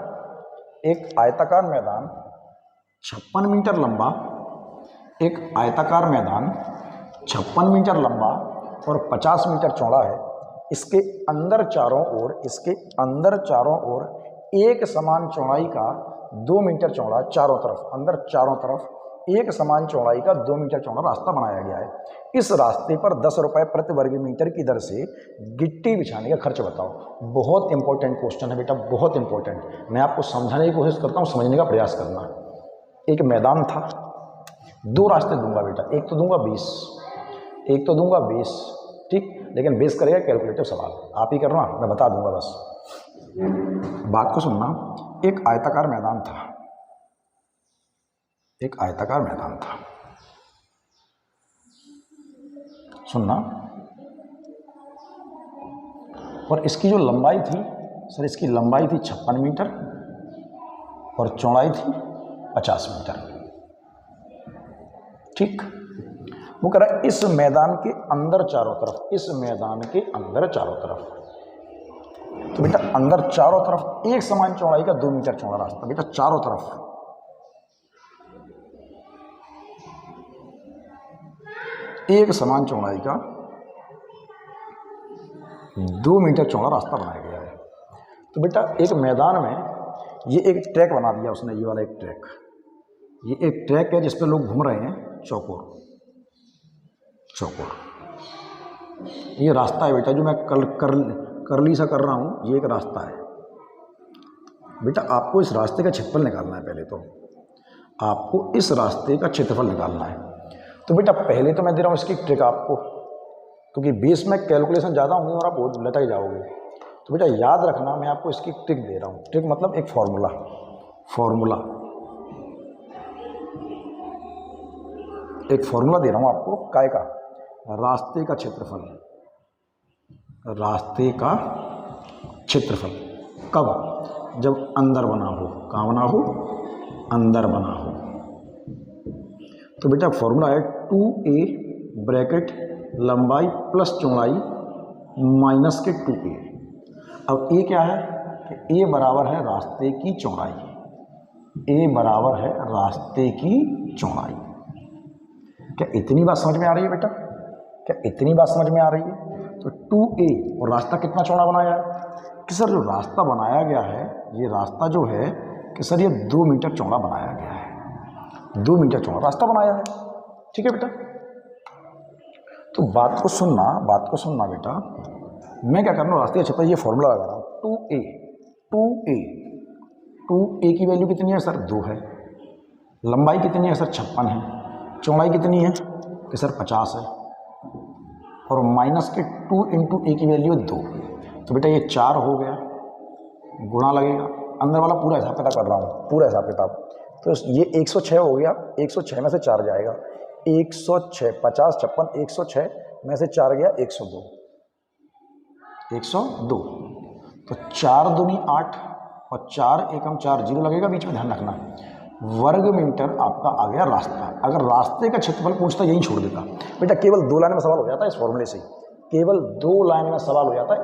56 मीटर लंबा एक आयताकार मैदान 56 मीटर लंबा और 50 मीटर चौड़ा है। इसके अंदर चारों ओर एक समान चौड़ाई का 2 मीटर चौड़ा चारों तरफ, अंदर चारों तरफ एक समान चौड़ाई का 2 मीटर चौड़ा रास्ता बनाया गया है। इस रास्ते पर 10 रुपये प्रति वर्ग मीटर की दर से गिट्टी बिछाने का खर्च बताओ। बहुत इंपॉर्टेंट क्वेश्चन है बेटा, बहुत इंपॉर्टेंट। मैं आपको समझाने की कोशिश करता हूँ, समझने का प्रयास करना। एक मैदान था, 2 रास्ते दूंगा बेटा, एक तो दूंगा 20, ठीक, लेकिन बेस करेगा कैलकुलेटिव सवाल, आप ही करना, मैं बता दूंगा बस। बात को सुनना। एक आयताकार मैदान था, सुनना। और इसकी जो लंबाई थी सर, इसकी लंबाई थी 56 मीटर और चौड़ाई थी 50 मीटर, ठीक। वो कह रहा है इस मैदान के अंदर चारों तरफ, तो बेटा अंदर चारों तरफ एक समान चौड़ाई का 2 मीटर चौड़ा रास्ता, बेटा चारों तरफ एक समान चौड़ाई का 2 मीटर चौड़ा रास्ता बनाया गया है। तो बेटा एक मैदान में ये एक ट्रैक बना दिया उसने, ये वाला एक ट्रैक, ये एक ट्रैक है जिस पे लोग घूम रहे हैं, चौकोर। ये रास्ता है बेटा जो मैं करली सा कर रहा हूँ, ये एक रास्ता है बेटा। आपको इस रास्ते का क्षेत्रफल निकालना है। पहले तो आपको इस रास्ते का क्षेत्रफल निकालना है। तो बेटा पहले तो मैं दे रहा हूँ इसकी ट्रिक आपको, क्योंकि बेस में कैलकुलेशन ज़्यादा होंगे और आप बहुत लटक जाओगे। तो बेटा याद रखना, मैं आपको इसकी ट्रिक दे रहा हूँ। ट्रिक मतलब एक फॉर्मूला दे रहा हूँ आपको, काय का, रास्ते का क्षेत्रफल कब, जब अंदर बना हो। कहाँ बना हो, अंदर बना हो। तो बेटा फॉर्मूला है 2a ब्रैकेट लंबाई प्लस चौड़ाई माइनस के 2a। अब a क्या है कि a बराबर है रास्ते की चौड़ाई। क्या इतनी बात समझ में आ रही है बेटा? तो 2a और रास्ता कितना चौड़ा बनाया है कि सर जो रास्ता बनाया गया है, ये रास्ता जो है कि सर ये 2 मीटर चौड़ा बनाया गया है, 2 मीटर चौड़ा रास्ता बनाया है, ठीक है बेटा। तो बात को सुनना बेटा, मैं क्या कर रहा हूँ, रास्ते का क्षेत्रफल ये फॉर्मूला लगा रहा हूँ। 2a की वैल्यू कितनी है सर, 2 है। लंबाई कितनी है सर, 56 है। चौड़ाई कितनी है कि सर 50 है। और माइनस के 2 इंटू a की वैल्यू 2, तो बेटा ये 4 हो गया, गुणा लगेगा, अंदर वाला पूरा हिसाब किताब कर रहा हूँ, पूरा हिसाब किताब। तो ये 106 हो गया, 106 में से 4 जाएगा, 106, 50, 56, 106 में से 4 गया 102। तो 4 दूनी 8 और 4 एकम 4, 0 लगेगा बीच में, ध्यान रखना। वर्ग मीटर आपका आ गया रास्ता। अगर रास्ते का क्षेत्रफल पूछता यहीं छोड़ देता बेटा, केवल 2 लाइन में सवाल हो जाता है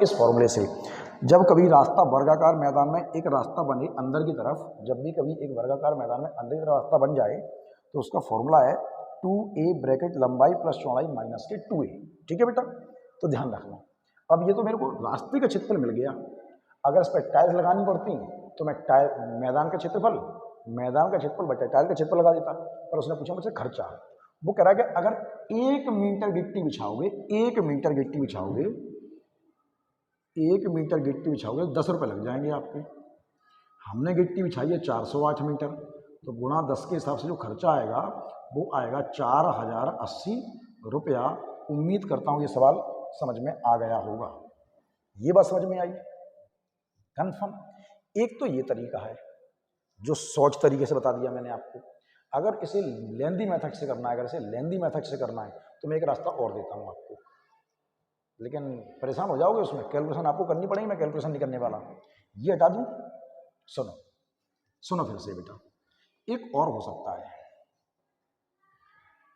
इस फॉर्मूले से, जब कभी रास्ता वर्गाकार मैदान में एक रास्ता बने अंदर की तरफ, जब भी कभी एक वर्गाकार मैदान में अंदर की तरफ रास्ता बन जाए तो उसका फॉर्मूला है 2a ब्रैकेट लंबाई प्लस चौड़ाई माइनस के 2a, ठीक है बेटा। तो ध्यान रखना। अब ये तो मेरे को रास्ते का क्षेत्रफल मिल गया, अगर इस पर टाइल्स लगानी पड़ती तो मैं मैदान का क्षेत्रफल बटे टाइल का क्षेत्रफल लगा देता, पर उसने पूछा मुझसे खर्चा। वो कह रहा है कि अगर 1 मीटर गिट्टी बिछाओगे 10 रुपये लग जाएंगे आपके। हमने गिट्टी बिछाई है 408 मीटर, तो गुणा 10 के हिसाब से जो खर्चा आएगा वो आएगा 4080 रुपया। उम्मीद करता हूँ ये सवाल समझ में आ गया होगा, ये बात समझ में आई कन्फर्म। एक तो ये तरीका है जो सोच तरीके से बता दिया मैंने आपको। अगर इसे लेंदी मेथड से करना है, तो मैं एक रास्ता और देता हूँ आपको, लेकिन परेशान हो जाओगे उसमें, कैलकुलेशन आपको करनी पड़ेगी, मैं कैलकुलेशन नहीं करने वाला। ये हटा दूँ, सुनो फिर से बेटा। एक और हो सकता है,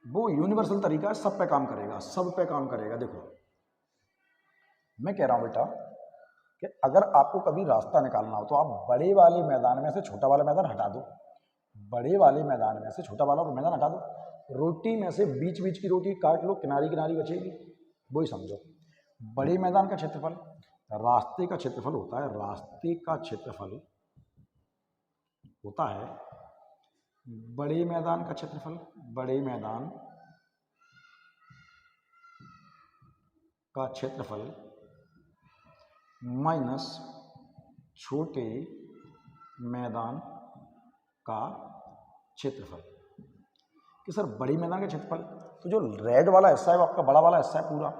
वो यूनिवर्सल तरीका है, सब पे काम करेगा। देखो मैं कह रहा हूँ बेटा कि अगर आपको कभी रास्ता निकालना हो तो आप बड़े वाले मैदान में से छोटा वाला मैदान हटा दो, बड़े वाले मैदान में से छोटा वाला मैदान हटा दो, रोटी में से बीच बीच की रोटी काट लो, किनारी किनारी बचेगी, वही समझो। बड़े मैदान का क्षेत्रफल, रास्ते का क्षेत्रफल होता है, रास्ते का क्षेत्रफल होता है बड़े मैदान का क्षेत्रफल, बड़े मैदान का क्षेत्रफल माइनस छोटे मैदान का क्षेत्रफल। कि सर बड़ी मैदान का क्षेत्रफल, तो जो रेड वाला हिस्सा है वो आपका बड़ा वाला हिस्सा है पूरा,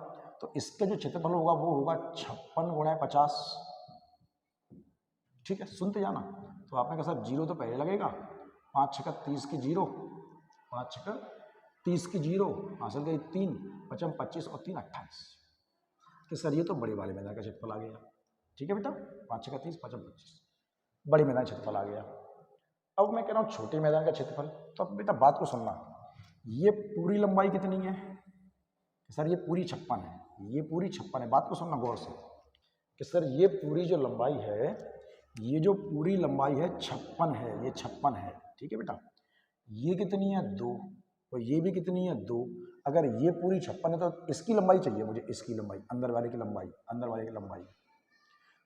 तो इसका जो क्षेत्रफल होगा वो होगा 56 × 50। ठीक है, सुनते जाना। तो आपने कहा सर जीरो तो पहले लगेगा, 5 × 6 = 30 की जीरो, 5 × 6 = 30 की जीरो, हासिल गई 3, 5 × 25 और 3 = 28। कि सर ये तो बड़े वाले मैदान का क्षेत्रफल आ गया। ठीक है बेटा, 5 × 6 = 30, 5 × 25 बड़ी मैदान क्षेत्रफल आ गया। अब मैं कह रहा हूँ छोटे मैदान का क्षेत्रफल, तो अब बेटा बात को सुनना, ये पूरी लंबाई कितनी है? सर ये पूरी 56 है, ये पूरी 56 है। बात को सुनना गौर से कि सर ये पूरी जो लंबाई है, ये जो पूरी लंबाई है 56 है, ये 56 है। ठीक है बेटा, ये कितनी है 2, और ये भी कितनी है 2। अगर ये पूरी 56 है तो इसकी लंबाई चाहिए मुझे, इसकी लंबाई, अंदर वाले की लंबाई, अंदर वाले की लंबाई।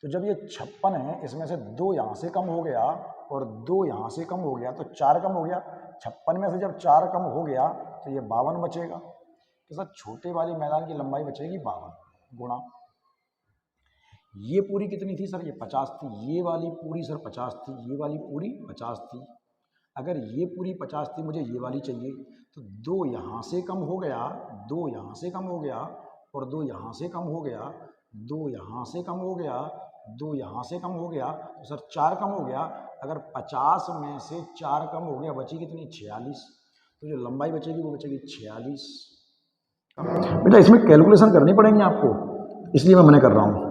तो जब ये 56 है, इसमें से 2 यहाँ से कम हो गया और 2 यहाँ से कम हो गया, तो 4 कम हो गया। 56 में से जब 4 कम हो गया तो ये 52 बचेगा। तो सर छोटे वाले मैदान की लंबाई बचेगी 52 गुणा ये पूरी कितनी थी सर? ये 50 थी। ये वाली पूरी सर 50 थी, ये वाली पूरी 50 थी। अगर ये पूरी 50 थी, मुझे ये वाली चाहिए, तो 2 यहाँ से कम हो गया, 2 यहाँ से कम हो गया और 2 यहाँ से कम हो गया, 2 यहाँ से कम हो गया, 2 यहाँ से कम हो गया, तो सर 4 कम हो गया। अगर 50 में से 4 कम हो गया, बची कितनी? 46। तो जो लंबाई बचेगी वो बचेगी 46। बेटा इसमें कैलकुलेशन करनी पड़ेंगी आपको, इसलिए मैं मना कर रहा हूँ।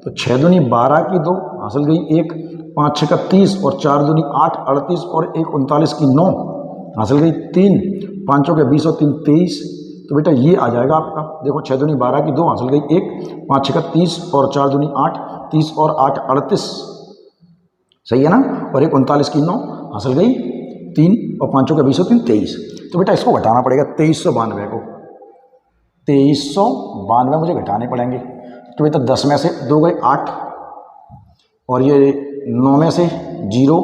तो 6 दूनी 12 की 2 हासिल गई 1, 5 × 6 = 30 और 4 दूनी 8, 38 और 1 39 की 9 हासिल गई 3, 5 के 20 और 3 23। तो बेटा ये आ जाएगा आपका, देखो 6 दूनी 12 की 2 हासिल गई 1, 5 × 6 = 30 और 4 दूनी 8, 30 और 8 38, सही है ना। और 1 39 की 9 हासिल गई 3 और 5 के 20 और 3 23। तो बेटा इसको घटाना पड़ेगा 2392 को, 2392 मुझे घटाने पड़ेंगे। तो बेटा 10 में से 2 गए 8 और ये 9 में से 0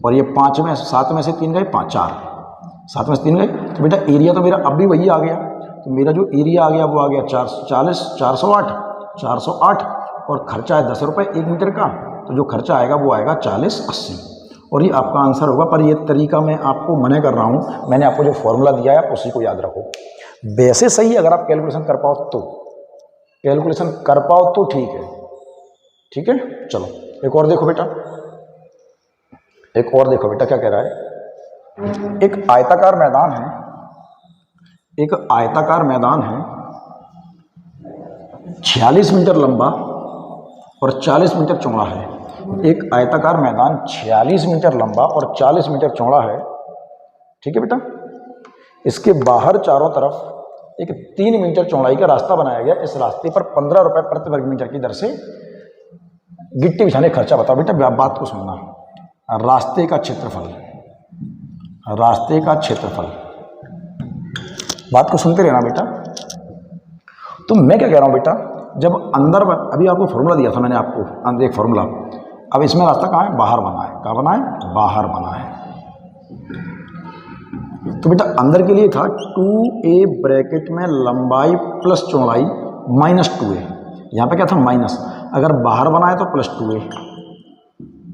और ये 5 में 7 में से 3 गए 5 4, 7 में से 3 गए। तो बेटा एरिया तो मेरा अब भी वही आ गया। तो मेरा जो एरिया आ गया वो आ गया 408 और खर्चा है 10 रुपये 1 मीटर का, तो जो खर्चा आएगा वो आएगा 4080 और ये आपका आंसर होगा। पर ये तरीका मैं आपको मना कर रहा हूँ, मैंने आपको जो फॉर्मूला दिया है आप उसी को याद रखो। वैसे सही अगर आप कैलकुलेशन कर पाओ तो, कैलकुलेशन कर पाओ तो ठीक है। ठीक है, चलो एक और देखो बेटा, एक और देखो बेटा क्या कह रहा है। एक आयताकार मैदान है, एक आयताकार मैदान है 46 मीटर लंबा और 40 मीटर चौड़ा है। एक आयताकार मैदान 46 मीटर लंबा और 40 मीटर चौड़ा है। ठीक है बेटा, इसके बाहर चारों तरफ एक 3 मीटर चौड़ाई का रास्ता बनाया गया। इस रास्ते पर 15 रुपये प्रति वर्ग मीटर की दर से गिट्टी बिछाने का खर्चा। बताओ बेटा, बात को सुनना, रास्ते का क्षेत्रफल, रास्ते का क्षेत्रफल, बात को सुनते रहना बेटा। तो मैं क्या कह रहा हूँ बेटा, जब अंदर, अभी आपको फॉर्मूला दिया था मैंने आपको, एक फॉर्मूला, अब इसमें रास्ता कहाँ है? बाहर बना है। कहाँ बना है? बाहर बना है। तो बेटा अंदर के लिए था 2a ब्रैकेट में लंबाई प्लस चौड़ाई माइनस 2a, यहाँ पे क्या था? माइनस। अगर बाहर बना है तो प्लस 2a,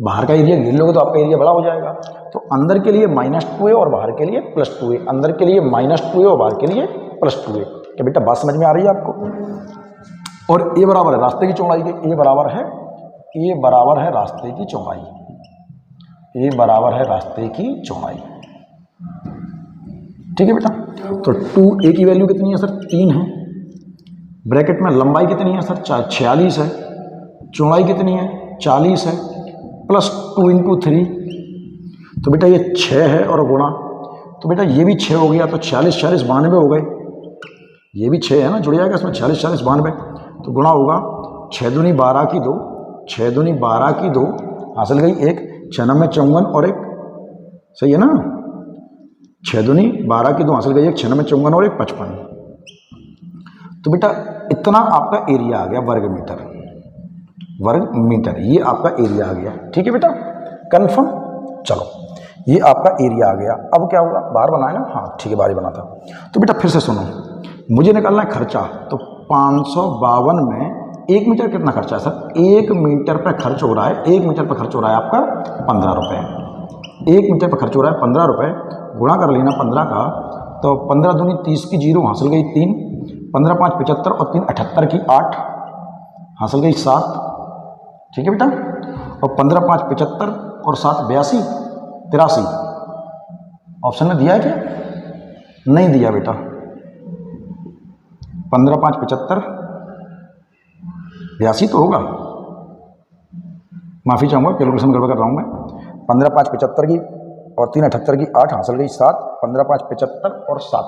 बाहर का एरिया गिन लोगे तो आपका एरिया बड़ा हो जाएगा। तो अंदर के लिए माइनस 2a और बाहर के लिए प्लस 2a, अंदर के लिए माइनस 2a और बाहर के लिए प्लस 2a। क्या बेटा बात समझ में आ रही है आपको? और a बराबर है रास्ते की चौड़ाई के, a बराबर है रास्ते की चौड़ाई, a बराबर है रास्ते की चौड़ाई। ठीक है बेटा, तो 2a की वैल्यू कितनी है सर? 3 है। ब्रैकेट में लंबाई कितनी है सर? 46 है। चौड़ाई कितनी है? 40 है, प्लस 2 × 3, तो बेटा ये 6 है और गुणा, तो बेटा ये भी 6 हो गया, तो 46 46 92 हो गए। ये भी 6 है ना, जुड़ जाएगा इसमें 46 46 92, तो गुणा होगा 6 दूनी 12 की 2, 6 दूनी 12 की 2 हासिल गई 1, 6 में 54 और 1 सही है ना। 6 दूनी 12 की 2 हासिल गई, एक 6 में 54 और एक 55। तो बेटा इतना आपका एरिया आ गया वर्ग मीटर, वर्ग मीटर, ये आपका एरिया आ गया। ठीक है बेटा, कन्फर्म। चलो ये आपका एरिया आ गया। अब क्या होगा, बाहर बनाए ना, हाँ ठीक है बाहर ही बना था। तो बेटा फिर से सुनो, मुझे निकालना है खर्चा। तो 552 में 1 मीटर कितना खर्चा है सर, 1 मीटर पर खर्च हो रहा है, 1 मीटर पर खर्च हो रहा है आपका 15 रुपये। 1 मीटर पर खर्च हो रहा है 15 रुपये, गुणा कर लेना 15 का। तो 15 दूनी 30 की 0 हासिल गई 3, 15 5 75 और 3 78 की 8 हासिल गई 7। ठीक है बेटा, और 15 5 75 और 7 82 83। ऑप्शन में दिया है क्या, नहीं दिया बेटा। 15 5 75 82 तो होगा, माफ़ी चाहूँगा कैलकुलेशन गड़बड़ कर रहा हूँ मैं। 15 5 75 की और 3 78 की 8 हासिल गई 7, 15 5 75 और 7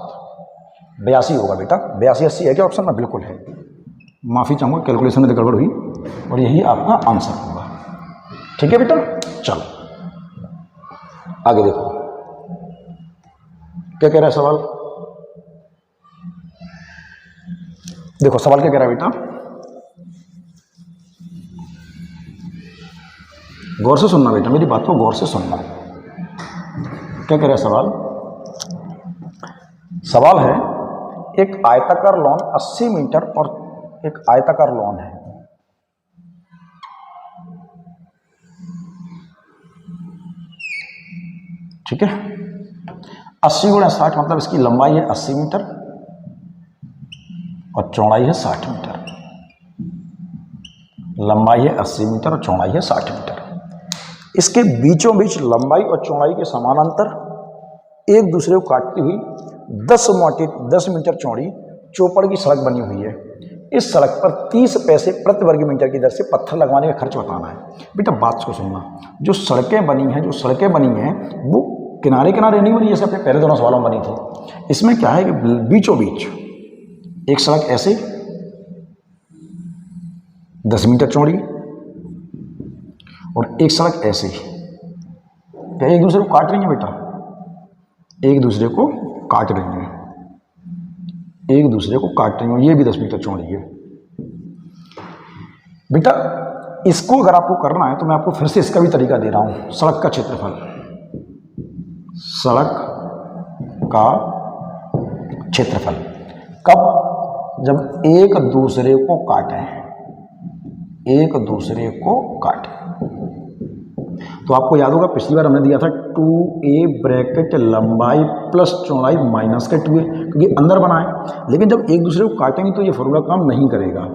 82 होगा बेटा। 82 80 है क्या ऑप्शन में, बिल्कुल है। माफ़ी चाहूँगा कैलकुलेशन में गड़बड़ हुई, और यही आपका आंसर होगा। ठीक है बेटा, चलो आगे देखो क्या कह रहा है सवाल। देखो सवाल क्या कह रहा है बेटा, गौर से सुनना बेटा, मेरी बात को गौर से सुनना। क्या कह रहा है सवाल, सवाल है एक आयताकार लॉन 80 मीटर और एक आयताकार लॉन है। ठीक है, 80 गुणा 60 मतलब इसकी लंबाई है 80 मीटर और चौड़ाई है 60 मीटर। लंबाई है 80 मीटर और चौड़ाई है 60 मीटर। इसके बीचों बीच लंबाई और चौड़ाई के समानांतर एक दूसरे को काटती हुई 10 मीटर चौड़ी चौपड़ की सड़क बनी हुई है। इस सड़क पर 30 पैसे प्रति वर्ग मीटर की दर से पत्थर लगवाने का खर्च बताना है। बेटा बात को सुनना, जो सड़कें बनी हैं वो किनारे किनारे नहीं बनी जैसे अपने पहले दोनों सवालों में बनी थी। इसमें क्या है कि बीचों बीच एक सड़क ऐसे 10 मीटर चौड़ी और एक सड़क ऐसे, क्या एक दूसरे को काट रही है बेटा, एक दूसरे को काट रही हैं, एक दूसरे को काट रही हैं। ये भी 10 मीटर चौड़ी है बेटा। इसको अगर आपको करना है तो मैं आपको फिर से इसका भी तरीका दे रहा हूं। सड़क का क्षेत्रफल, सड़क का क्षेत्रफल कब, जब एक दूसरे को काटें, एक दूसरे को काटें। तो आपको याद होगा पिछली बार हमने दिया था 2a ब्रैकेट लंबाई प्लस चौड़ाई माइनस का 2a, क्योंकि अंदर बना है। लेकिन जब एक दूसरे को काटेंगे तो ये फॉर्मूला काम नहीं करेगा।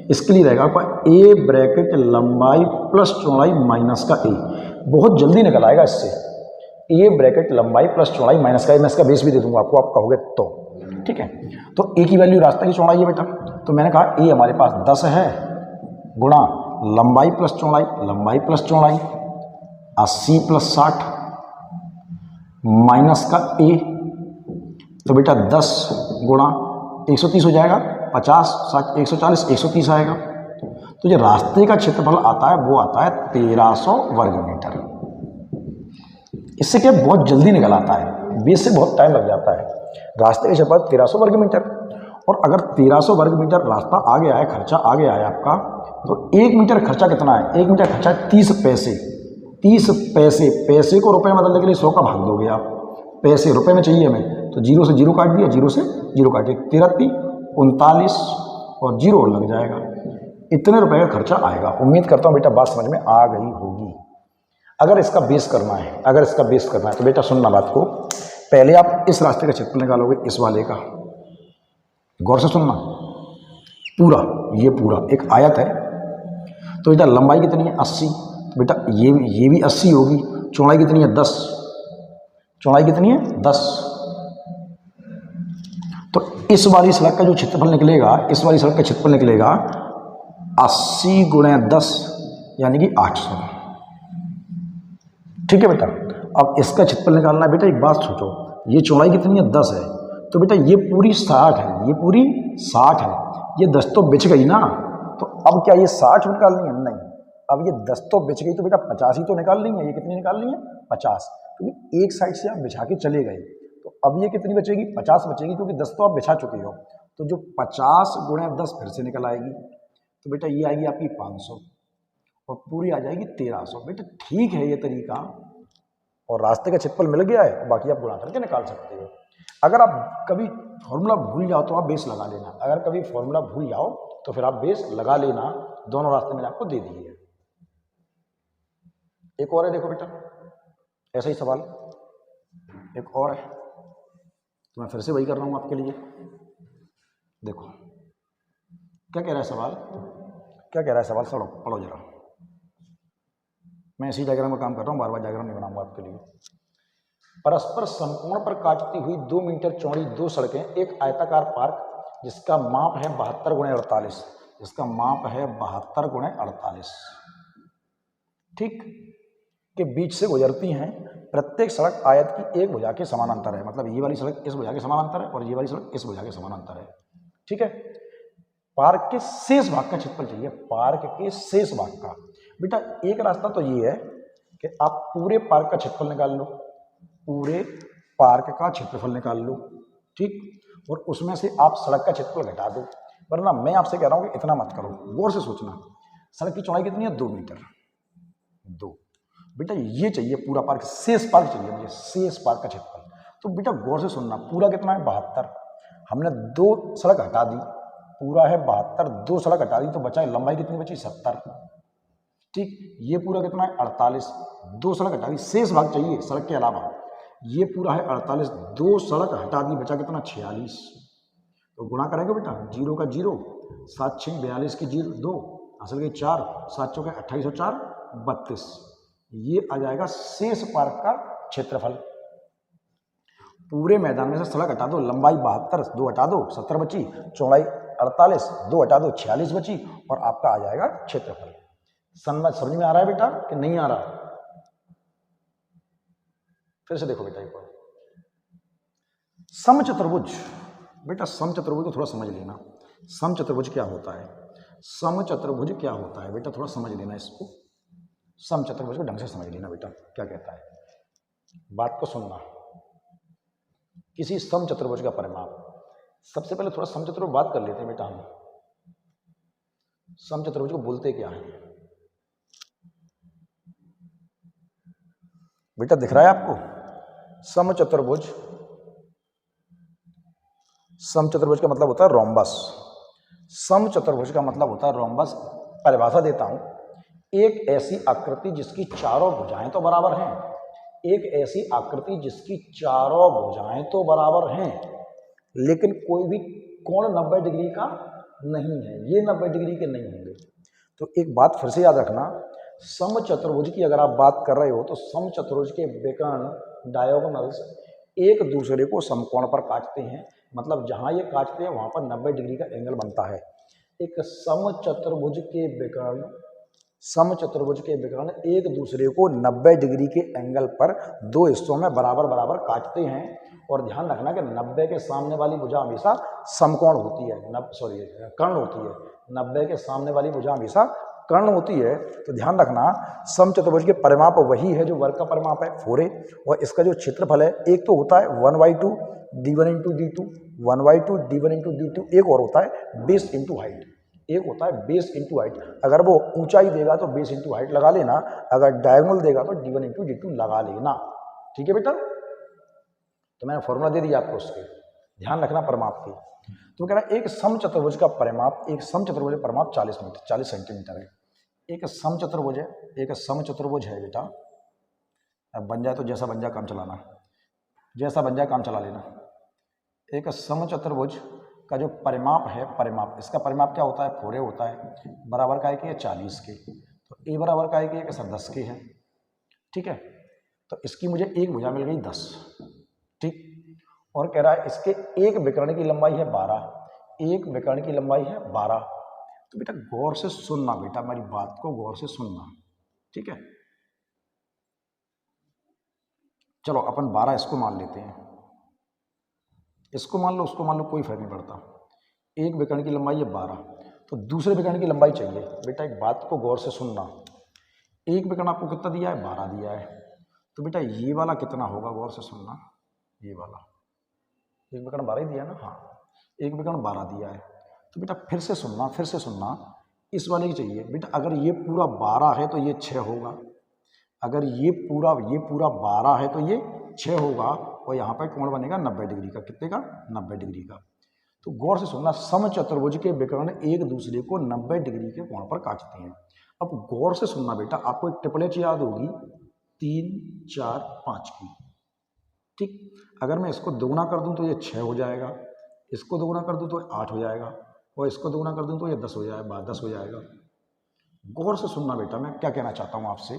इसके लिए रहेगा आपका a ब्रैकेट लंबाई प्लस चौड़ाई माइनस का a। बहुत जल्दी निकल आएगा इससे, a ब्रैकेट लंबाई प्लस चौड़ाई माइनस का a। मैं इसका बेस भी दे दूंगा आपको, आप कहोगे तो। ठीक है, तो a की वैल्यू रास्ते की चौड़ाई है बेटा। तो मैंने कहा a हमारे पास 10 है गुणा लंबाई प्लस चौड़ाई, लंबाई प्लस चौड़ाई 80 प्लस 60 माइनस का a। तो बेटा 10 गुणा 130 हो जाएगा, 50 60 140 130 आएगा। तो जो रास्ते का क्षेत्रफल आता है वो आता है 1300 वर्ग मीटर। इससे क्या बहुत जल्दी निकल आता है, बेस से बहुत टाइम लग जाता है। रास्ते का क्षेत्रफल 1300 वर्ग मीटर, और अगर 1300 वर्ग मीटर रास्ता आ गया है, खर्चा आ गया है आपका, तो 1 मीटर खर्चा कितना है, 1 मीटर खर्चा है 30 पैसे। 30 पैसे, पैसे को रुपए में बदलने के लिए 100 का भाग दोगे आप, पैसे रुपए में चाहिए हमें, तो 0 से 0 काट दिया, 0 से 0 काट दिया, 33 39 और 0 और लग जाएगा। इतने रुपए का खर्चा आएगा। उम्मीद करता हूँ बेटा बात समझ में आ गई होगी। अगर इसका बेस करना है, अगर इसका बेस करना है तो बेटा सुनना बात को, पहले आप इस रास्ते का क्षेत्रफल निकालोगे, इस वाले का, गौर से सुनना पूरा, ये पूरा एक आयत है। तो बेटा लंबाई कितनी है 80, बेटा ये भी 80 होगी। चौड़ाई कितनी है 10, चौड़ाई कितनी है 10। तो इस वाली सड़क का जो क्षेत्रफल निकलेगा, इस वाली सड़क का क्षेत्रफल निकलेगा 80 गुणे 10 यानी कि 800। ठीक है बेटा, अब इसका क्षेत्रफल निकालना है। बेटा एक बात सोचो, ये चौड़ाई कितनी है 10 है, तो बेटा ये पूरी 60 है, ये पूरी 60 है, ये 10 तो बच गई ना। तो अब क्या ये 60 निकालनी है, नहीं, अब ये 10 तो बच गई, तो बेटा 50 ही तो निकालनी है। ये कितनी निकालनी है 50, क्योंकि एक साइड से आप बिछा के चले गए, तो अब ये कितनी बचेगी, 50 बचेगी, क्योंकि 10 तो आप बिछा चुके हो। तो जो 50 गुणे 10 फिर से निकल आएगी, तो बेटा ये आएगी आपकी 500 और पूरी आ जाएगी 1300। बेटा ठीक है ये तरीका, और रास्ते का क्षेत्रफल मिल गया है, बाकी आप गुणा करके निकाल सकते हो। अगर आप कभी फॉर्मूला भूल जाओ तो आप बेस लगा लेना, अगर कभी फॉर्मूला भूल जाओ तो फिर आप बेस लगा लेना, दोनों रास्ते मैंने आपको दे दिए हैं। एक और है, देखो बेटा ऐसा ही सवाल एक और है, तो मैं फिर से वही कर रहा हूं आपके लिए। देखो क्या कह रहा है सवाल, क्या कह रहा है सवाल, चलो पढ़ो जरा। मैं इसी डायग्राम में काम कर रहा हूँ, बार बार डायग्राम नहीं बनाऊंगा आपके लिए। परस्पर समकोण पर काटती हुई 2 मीटर चौड़ी दो सड़कें एक आयताकार पार्क जिसका माप है 72 गुणे 48, जिसका माप है 72 गुणे 48, ठीक, के बीच से गुजरती हैं। प्रत्येक सड़क आयत की एक भुजा के समानांतर है, मतलब ये वाली सड़क इस भुजा के समानांतर है और ये वाली सड़क इस भुजा के समानांतर है, ठीक है। पार्क के शेष भाग का क्षेत्रफल चाहिए, पार्क के शेष भाग का। बेटा एक रास्ता तो ये है कि आप पूरे पार्क का क्षेत्रफल निकाल लो, पूरे पार्क का क्षेत्रफल निकाल लो, ठीक, और उसमें से आप सड़क का क्षेत्रफल घटा दो। वरना मैं आपसे कह रहा हूं कि इतना मत करो, गौर से सोचना। सड़क की चौड़ाई कितनी है, 2 मीटर, 2। बेटा ये चाहिए पूरा पार्क, शेष पार्क चाहिए मुझे, शेष पार्क का क्षेत्रफल। तो बेटा गौर से सुनना, पूरा कितना है 72, हमने 2 सड़क हटा दी, पूरा है 72, 2 सड़क हटा दी तो बचा लंबाई कितनी बची, 70, ठीक। ये पूरा कितना है 48, 2 सड़क हटा दी, शेष भाग चाहिए सड़क के अलावा। ये पूरा है 48, 2 सड़क हटा दी, बचा कितना 46। तो गुणा करेंगे बेटा, 0 का 0, 7 6 42 की 0 2, असल के 4, 7 चौके 28 और 4 32। ये आ जाएगा शेष पार्क का क्षेत्रफल। पूरे मैदान में से सड़क हटा दो, लंबाई 72, 2 हटा दो 70 बची, चौड़ाई 48, 2 हटा दो 46 बची, और आपका आ जाएगा क्षेत्रफल। समझ में आ रहा है बेटा कि नहीं आ रहा? फिर से देखो बेटा एक बार, समचतुर्भुज। बेटा समचतुर्भुज को थोड़ा समझ लेना, समचतुर्भुज क्या होता है, समचतुर्भुज क्या होता है बेटा, थोड़ा समझ लेना इसको, समचतुर्भुज को ढंग से समझ लेना बेटा क्या कहता है, बात को सुनना। किसी समचतुर्भुज का परिमाप, सबसे पहले थोड़ा समचतुर्भुज बात कर लेते हैं बेटा। हम समचतुर्भुज को बोलते क्या है बेटा, दिख रहा है आपको? समचतुर्भुज, समचतुर्भुज का मतलब होता है रोम्बस, समचतुर्भुज का मतलब होता है रोम्बस। परिभाषा देता हूं, एक ऐसी आकृति जिसकी चारों भुजाएं तो बराबर हैं, एक ऐसी आकृति जिसकी चारों भुजाएं तो बराबर हैं लेकिन कोई भी कोण 90 डिग्री का नहीं है, ये 90 डिग्री के नहीं होंगे। तो एक बात फिर से याद रखना, समचतुर्भुज की अगर आप बात कर रहे हो तो समचतुर्भुज के विकर्ण डायगोनल्स एक दूसरे को समकोण पर काटते हैं, मतलब जहां ये काटते हैं वहां पर 90 डिग्री का एंगल बनता है। एक समचतुर्भुज के विकर्ण, समचतुर्भुज के विकर्ण एक दूसरे को 90 डिग्री के एंगल पर 2 हिस्सों में बराबर बराबर काटते हैं। और ध्यान रखना कि 90 के सामने वाली भुजा हमेशा समकोण होती है, कर्ण होती है, 90 के सामने वाली भुजा हमेशा कर्ण होती है। तो ध्यान रखना, समचतुर्भुज के परिमाप वही है जो वर्ग का परिमाप है 4a, और इसका जो क्षेत्रफल है एक तो होता है 1/2 d1 into d2, 1/2 d1 into d2, एक और होता है बेस इंटू हाइट, एक होता है बेस इंटू हाइट। अगर वो ऊंचाई देगा तो बेस इंटू हाइट लगा लेना, अगर डायगोनल देगा तो d1 इंटू d2 लगा लेना, ठीक है बेटा। तो मैंने फॉर्मूला दे दिया आपको उसके, ध्यान रखना परिमाप की। तो कह रहा है एक समचतुर्भुज का परिमाप, एक समचतुर्भुज का परिमाप 40 सेंटीमीटर है। एक समचतुर्भुज है, एक समचतुर्भुज है बेटा, अब बन जाए तो जैसा बन जाए काम चलाना, जैसा बन जाए काम चला लेना। एक समचतुर्भुज का जो परिमाप है, परिमाप, इसका परिमाप क्या होता है, 4a होता है, बराबर का है कि 40 के, तो a बराबर का है कि 10 के है, ठीक है। तो इसकी मुझे एक भुजा मिल गई 10, ठीक, और कह रहा है इसके एक विकर्ण की लंबाई है 12, एक विकर्ण की लंबाई है 12। तो बेटा गौर से सुनना, बेटा मेरी बात को गौर से सुनना, ठीक है। चलो अपन 12 इसको मान लेते हैं, इसको मान लो उसको मान लो, कोई फर्क नहीं पड़ता। एक विकर्ण की लंबाई है 12, तो दूसरे विकर्ण की लंबाई चाहिए। बेटा एक बात को गौर से सुनना, एक विकर्ण आपको कितना दिया है, 12 दिया है, तो बेटा ये वाला कितना होगा, गौर से सुनना, ये वाला 1 विकर्ण 12 ही दिया ना, हाँ 1 विकर्ण 12 दिया है। तो बेटा फिर से सुनना, इस वाले की चाहिए बेटा। अगर ये पूरा 12 है तो ये 6 होगा, अगर ये पूरा 12 है तो ये 6 होगा, और यहाँ पर कोण बनेगा 90 डिग्री का। कितने का? 90 डिग्री का। तो गौर से सुनना, समचतुर्भुज के विकर्ण एक दूसरे को 90 डिग्री के कोण पर काटते हैं। अब गौर से सुनना बेटा, आपको एक ट्रिपल एच याद होगी 3, 4, 5 की, ठीक। अगर मैं इसको दोगुना कर दूं तो ये 6 हो जाएगा, इसको दोगुना कर दूं तो 8 हो जाएगा, और इसको दोगुना कर दूं तो ये 10 हो जाएगा, 10 हो जाएगा। गौर से सुनना बेटा, मैं क्या कहना चाहता हूँ आपसे,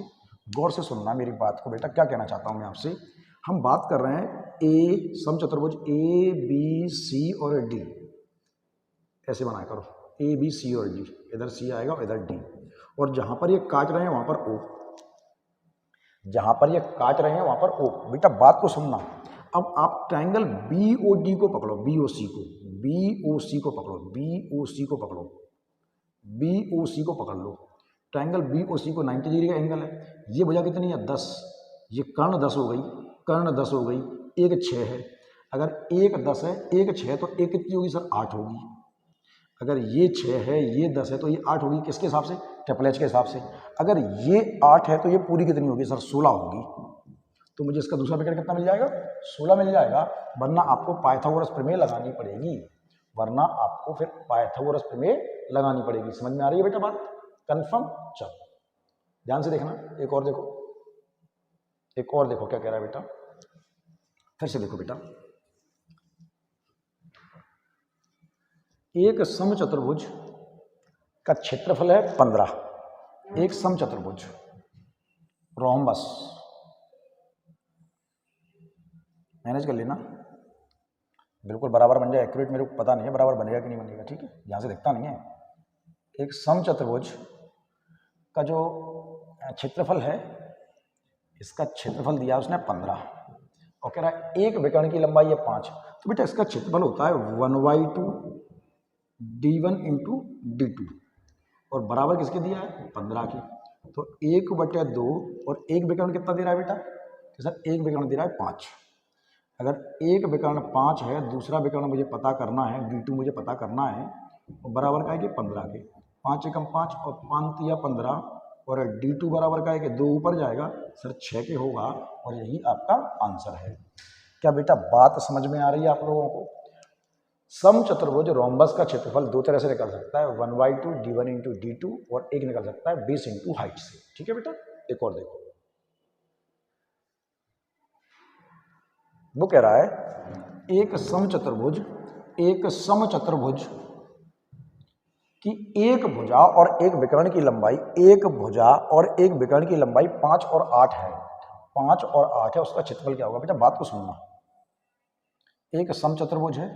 गौर से सुनना मेरी बात को बेटा। क्या कहना चाहता हूँ मैं आपसे, हम बात कर रहे हैं ए समचतुर्भुज ए बी सी और डी, ऐसे बनाया करो, ए बी सी और डी, इधर सी आएगा और इधर डी, और जहां पर ये काट रहे हैं वहां पर ओ, जहां पर ये काट रहे हैं वहां पर ओ। बेटा बात को सुनना, अब आप ट्रायंगल बी ओ डी को पकड़ो, बी ओ सी को, बी ओ सी को पकड़ो, बी ओ सी को पकड़ो, बी ओ सी को पकड़ लो। ट्रायंगल बी ओ सी को 90 डिग्री का एंगल है। ये भुजा कितनी है? 10। ये कर्ण 10 हो गई, कर्ण 10 हो गई, एक 6 है। अगर एक 10 है, एक 6 है, तो एक कितनी होगी सर? 8 होगी। अगर ये 6 है, ये 10 है, तो ये 8 होगी। किसके हिसाब से? ट्रिपल एच के हिसाब से। अगर ये 8 है तो ये पूरी कितनी होगी सर? 16 होगी। तो मुझे इसका दूसरा विकर्ण कितना मिल जाएगा? 16 मिल जाएगा। वरना आपको पाइथागोरस प्रमेय लगानी पड़ेगी, वरना आपको फिर पाइथागोरस प्रमेय लगानी पड़ेगी। समझ में आ रही है बेटा बात? कंफर्म? चलो ध्यान से देखना, एक और देखो, एक और देखो क्या कह रहा है बेटा, फिर से देखो बेटा। एक समचतुर्भुज का क्षेत्रफल है 15, एक समचतुर्भुज रोम्बस, मैनेज कर लेना, बिल्कुल बराबर बन जाए, एक्यूरेट मेरे को पता नहीं है बराबर बनेगा कि नहीं बनेगा, ठीक है, यहाँ से दिखता नहीं है। एक समचतुर्भुज का जो क्षेत्रफल है, इसका क्षेत्रफल दिया उसने 15, और कह रहा है एक विकर्ण की लंबाई है 5। तो बेटा इसका क्षेत्रफल होता है 1/2 d1 इंटू d2, और बराबर किसके दिया है? 15 की। तो 1/2, और एक विकर्ण कितना दे रहा है बेटा? तो सर एक विकर्ण दे रहा है 5। अगर एक विकर्ण 5 है, दूसरा विकर्ण मुझे पता करना है, d2 मुझे पता करना है, और बराबर का है कि 15 के। 5 एकम 5 और 5 या 15, और d2 बराबर का है कि 2 ऊपर जाएगा सर 6 के होगा, और यही आपका आंसर है। क्या बेटा बात समझ में आ रही है आप लोगों को? समचतुर्भुज रोम्बस का क्षेत्रफल दो तरह से निकल सकता है, 1/2 d1 इंटू d2, और एक निकल सकता है बेस इंटू हाइट से। ठीक है बेटा, एक और देखो, वो कह रहा है एक समचतुर्भुज कि एक भुजा और एक विकर्ण की लंबाई, एक भुजा और एक विकर्ण की लंबाई 5 और 8 है, 5 और 8 है, उसका क्षेत्रफल क्या होगा? बेटा बात को सुनना, एक समचतुर्भुज है,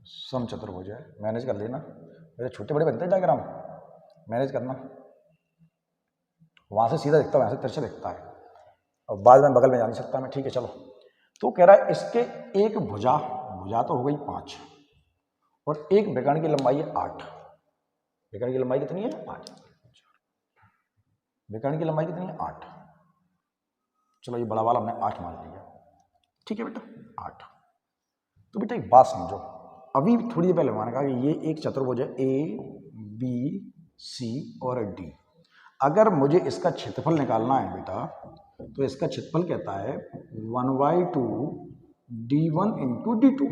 समचतुर्भुज है, मैनेज कर लेना, मेरे छोटे बड़े बनते हैं डायग्राम, मैनेज करना, वहां से सीधा दिखता है, वहां से तिरछा दिखता है, और बाद में बगल में जा नहीं सकता मैं, ठीक है चलो। तो कह रहा है इसके एक भुजा तो हो गई 5, और एक विकर्ण की लंबाई है 8। विकर्ण की लंबाई कितनी है? 8। विकर्ण की लंबाई कितनी है? 8। चलो ये बड़ा वाला हमने 8 मान लिया, ठीक है बेटा 8। तो बेटा एक बात समझो, अभी थोड़ी देर पहले मैंने कहा कि ये एक चतुर्भुज है ए बी सी और डी। अगर मुझे इसका क्षेत्रफल निकालना है बेटा, तो इसका क्षेत्रफल कहता है 1/2 d1 इंटू d2।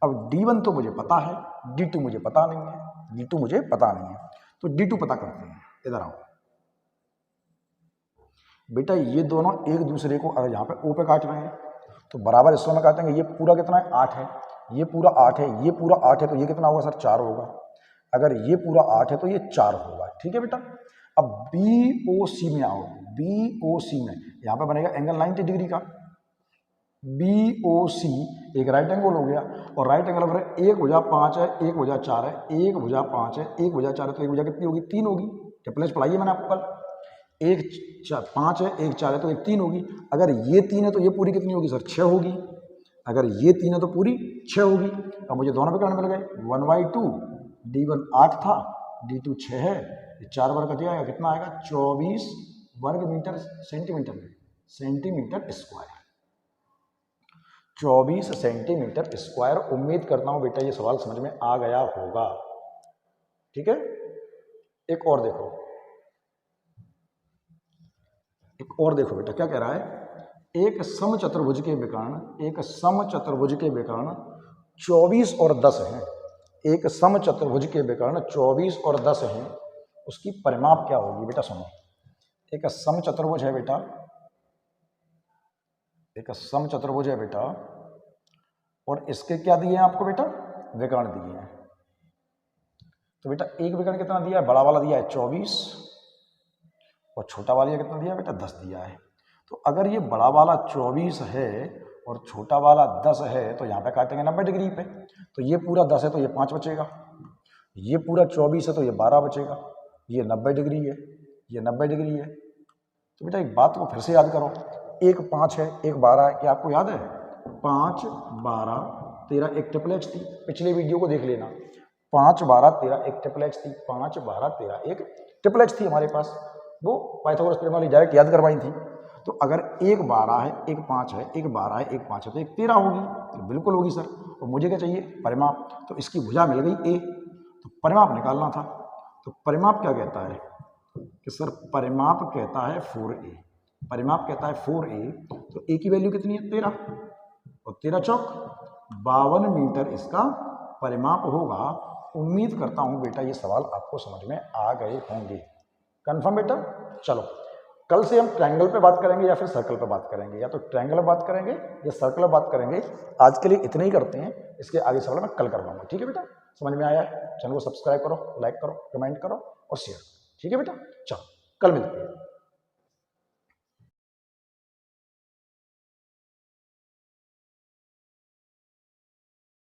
अब d1 तो मुझे पता है, d2 मुझे पता नहीं है, d2 मुझे पता नहीं है, तो d2 पता करते हैं। इधर आओ बेटा, ये दोनों एक दूसरे को अगर यहाँ पे ओ पे काट रहे हैं तो बराबर हिस्सों में काटेंगे। ये पूरा कितना है? 8 है, ये पूरा 8 है, ये पूरा 8 है, तो ये कितना होगा सर? 4 होगा। अगर ये पूरा 8 है तो ये 4 होगा, ठीक है बेटा। अब BOC में आओ, BOC में यहाँ पे बनेगा एंगल 90 डिग्री का। BOC एक राइट एंगल हो गया, और राइट एंगल पर एक भुजा 5 है, एक भुजा 4 है, एक भुजा 5 है, एक भुजा 4 है, तो एक भुजा कितनी होगी? 3 होगी। ट्रिपल पढ़ाइए मैंने आपको कल। एक 5 है, एक 4 है, तो एक 3 होगी। अगर ये 3 है तो ये पूरी कितनी होगी सर? 6 होगी। अगर ये 3 है तो पूरी 6 होगी। अब मुझे दोनों विकर्ण मिल गए, 1/2 d1 8 था D2 6 है, ये 4 वर्ग दिया है, कितना आएगा 24 वर्ग मीटर सेंटीमीटर में, सेंटीमीटर स्क्वायर, 24 सेंटीमीटर स्क्वायर। उम्मीद करता हूं बेटा ये सवाल समझ में आ गया होगा। ठीक है, एक और देखो, एक और देखो बेटा क्या कह रहा है, एक समचतुर्भुज के विकर्ण, एक समचतुर्भुज के विकर्ण 24 और 10 हैं, एक समचतुर्भुज के विकर्ण 24 और 10 हैं, उसकी परिमाप क्या होगी बेटा सुनो। एक समचतुर्भुज है बेटा, एक समचतुर्भुज है बेटा, और इसके क्या दिए हैं आपको बेटा, विकर्ण दिए हैं। तो बेटा एक विकर्ण कितना दिया है, बड़ा वाला दिया है 24 और छोटा वाला कितना दिया है बेटा 10 दिया है। तो अगर ये बड़ा वाला 24 है और छोटा वाला 10 है तो यहाँ पे काटेंगे 90 डिग्री पे, तो ये पूरा 10 है तो ये 5 बचेगा, ये पूरा 24 है तो ये 12 बचेगा, ये 90 डिग्री है, ये 90 डिग्री है। तो बेटा एक बात को फिर से याद करो, एक 5 है एक 12 है, क्या आपको याद है 5 12 13 एक ट्रिपल एक्स थी, पिछले वीडियो को देख लेना, 5 12 13 एक ट्रिपल एक्स थी, 5 12 13 एक ट्रिपल एक्स थी हमारे पास, वो पाइथागोरस थ्योरम वाली डायरेक्ट याद करवाई थी। तो अगर एक 12 है एक 5 है, एक 12 है एक 5 है, तो एक 13 होगी, तो बिल्कुल होगी सर। और मुझे क्या चाहिए परिमाप, तो इसकी भुजा मिल गई ए, तो परिमाप निकालना था। तो परिमाप क्या कहता है कि सर परिमाप कहता है 4a, परिमाप कहता है 4a, तो a की वैल्यू कितनी है 13, और 13 चौक 52 मीटर इसका परिमाप होगा। उम्मीद करता हूं बेटा ये सवाल आपको समझ में आ गए होंगे। कंफर्म बेटा? चलो कल से हम ट्रायंगल पे बात करेंगे या फिर सर्कल पे बात करेंगे, या तो ट्रायंगल पे बात करेंगे या सर्कल पे बात करेंगे। आज के लिए इतना ही करते हैं, इसके आगे सवाल मैं कल करवाऊंगा। ठीक है बेटा, समझ में आया है? चैनल को सब्सक्राइब करो, लाइक करो, कमेंट करो और शेयर। ठीक है बेटा, चलो कल मिलते हैं।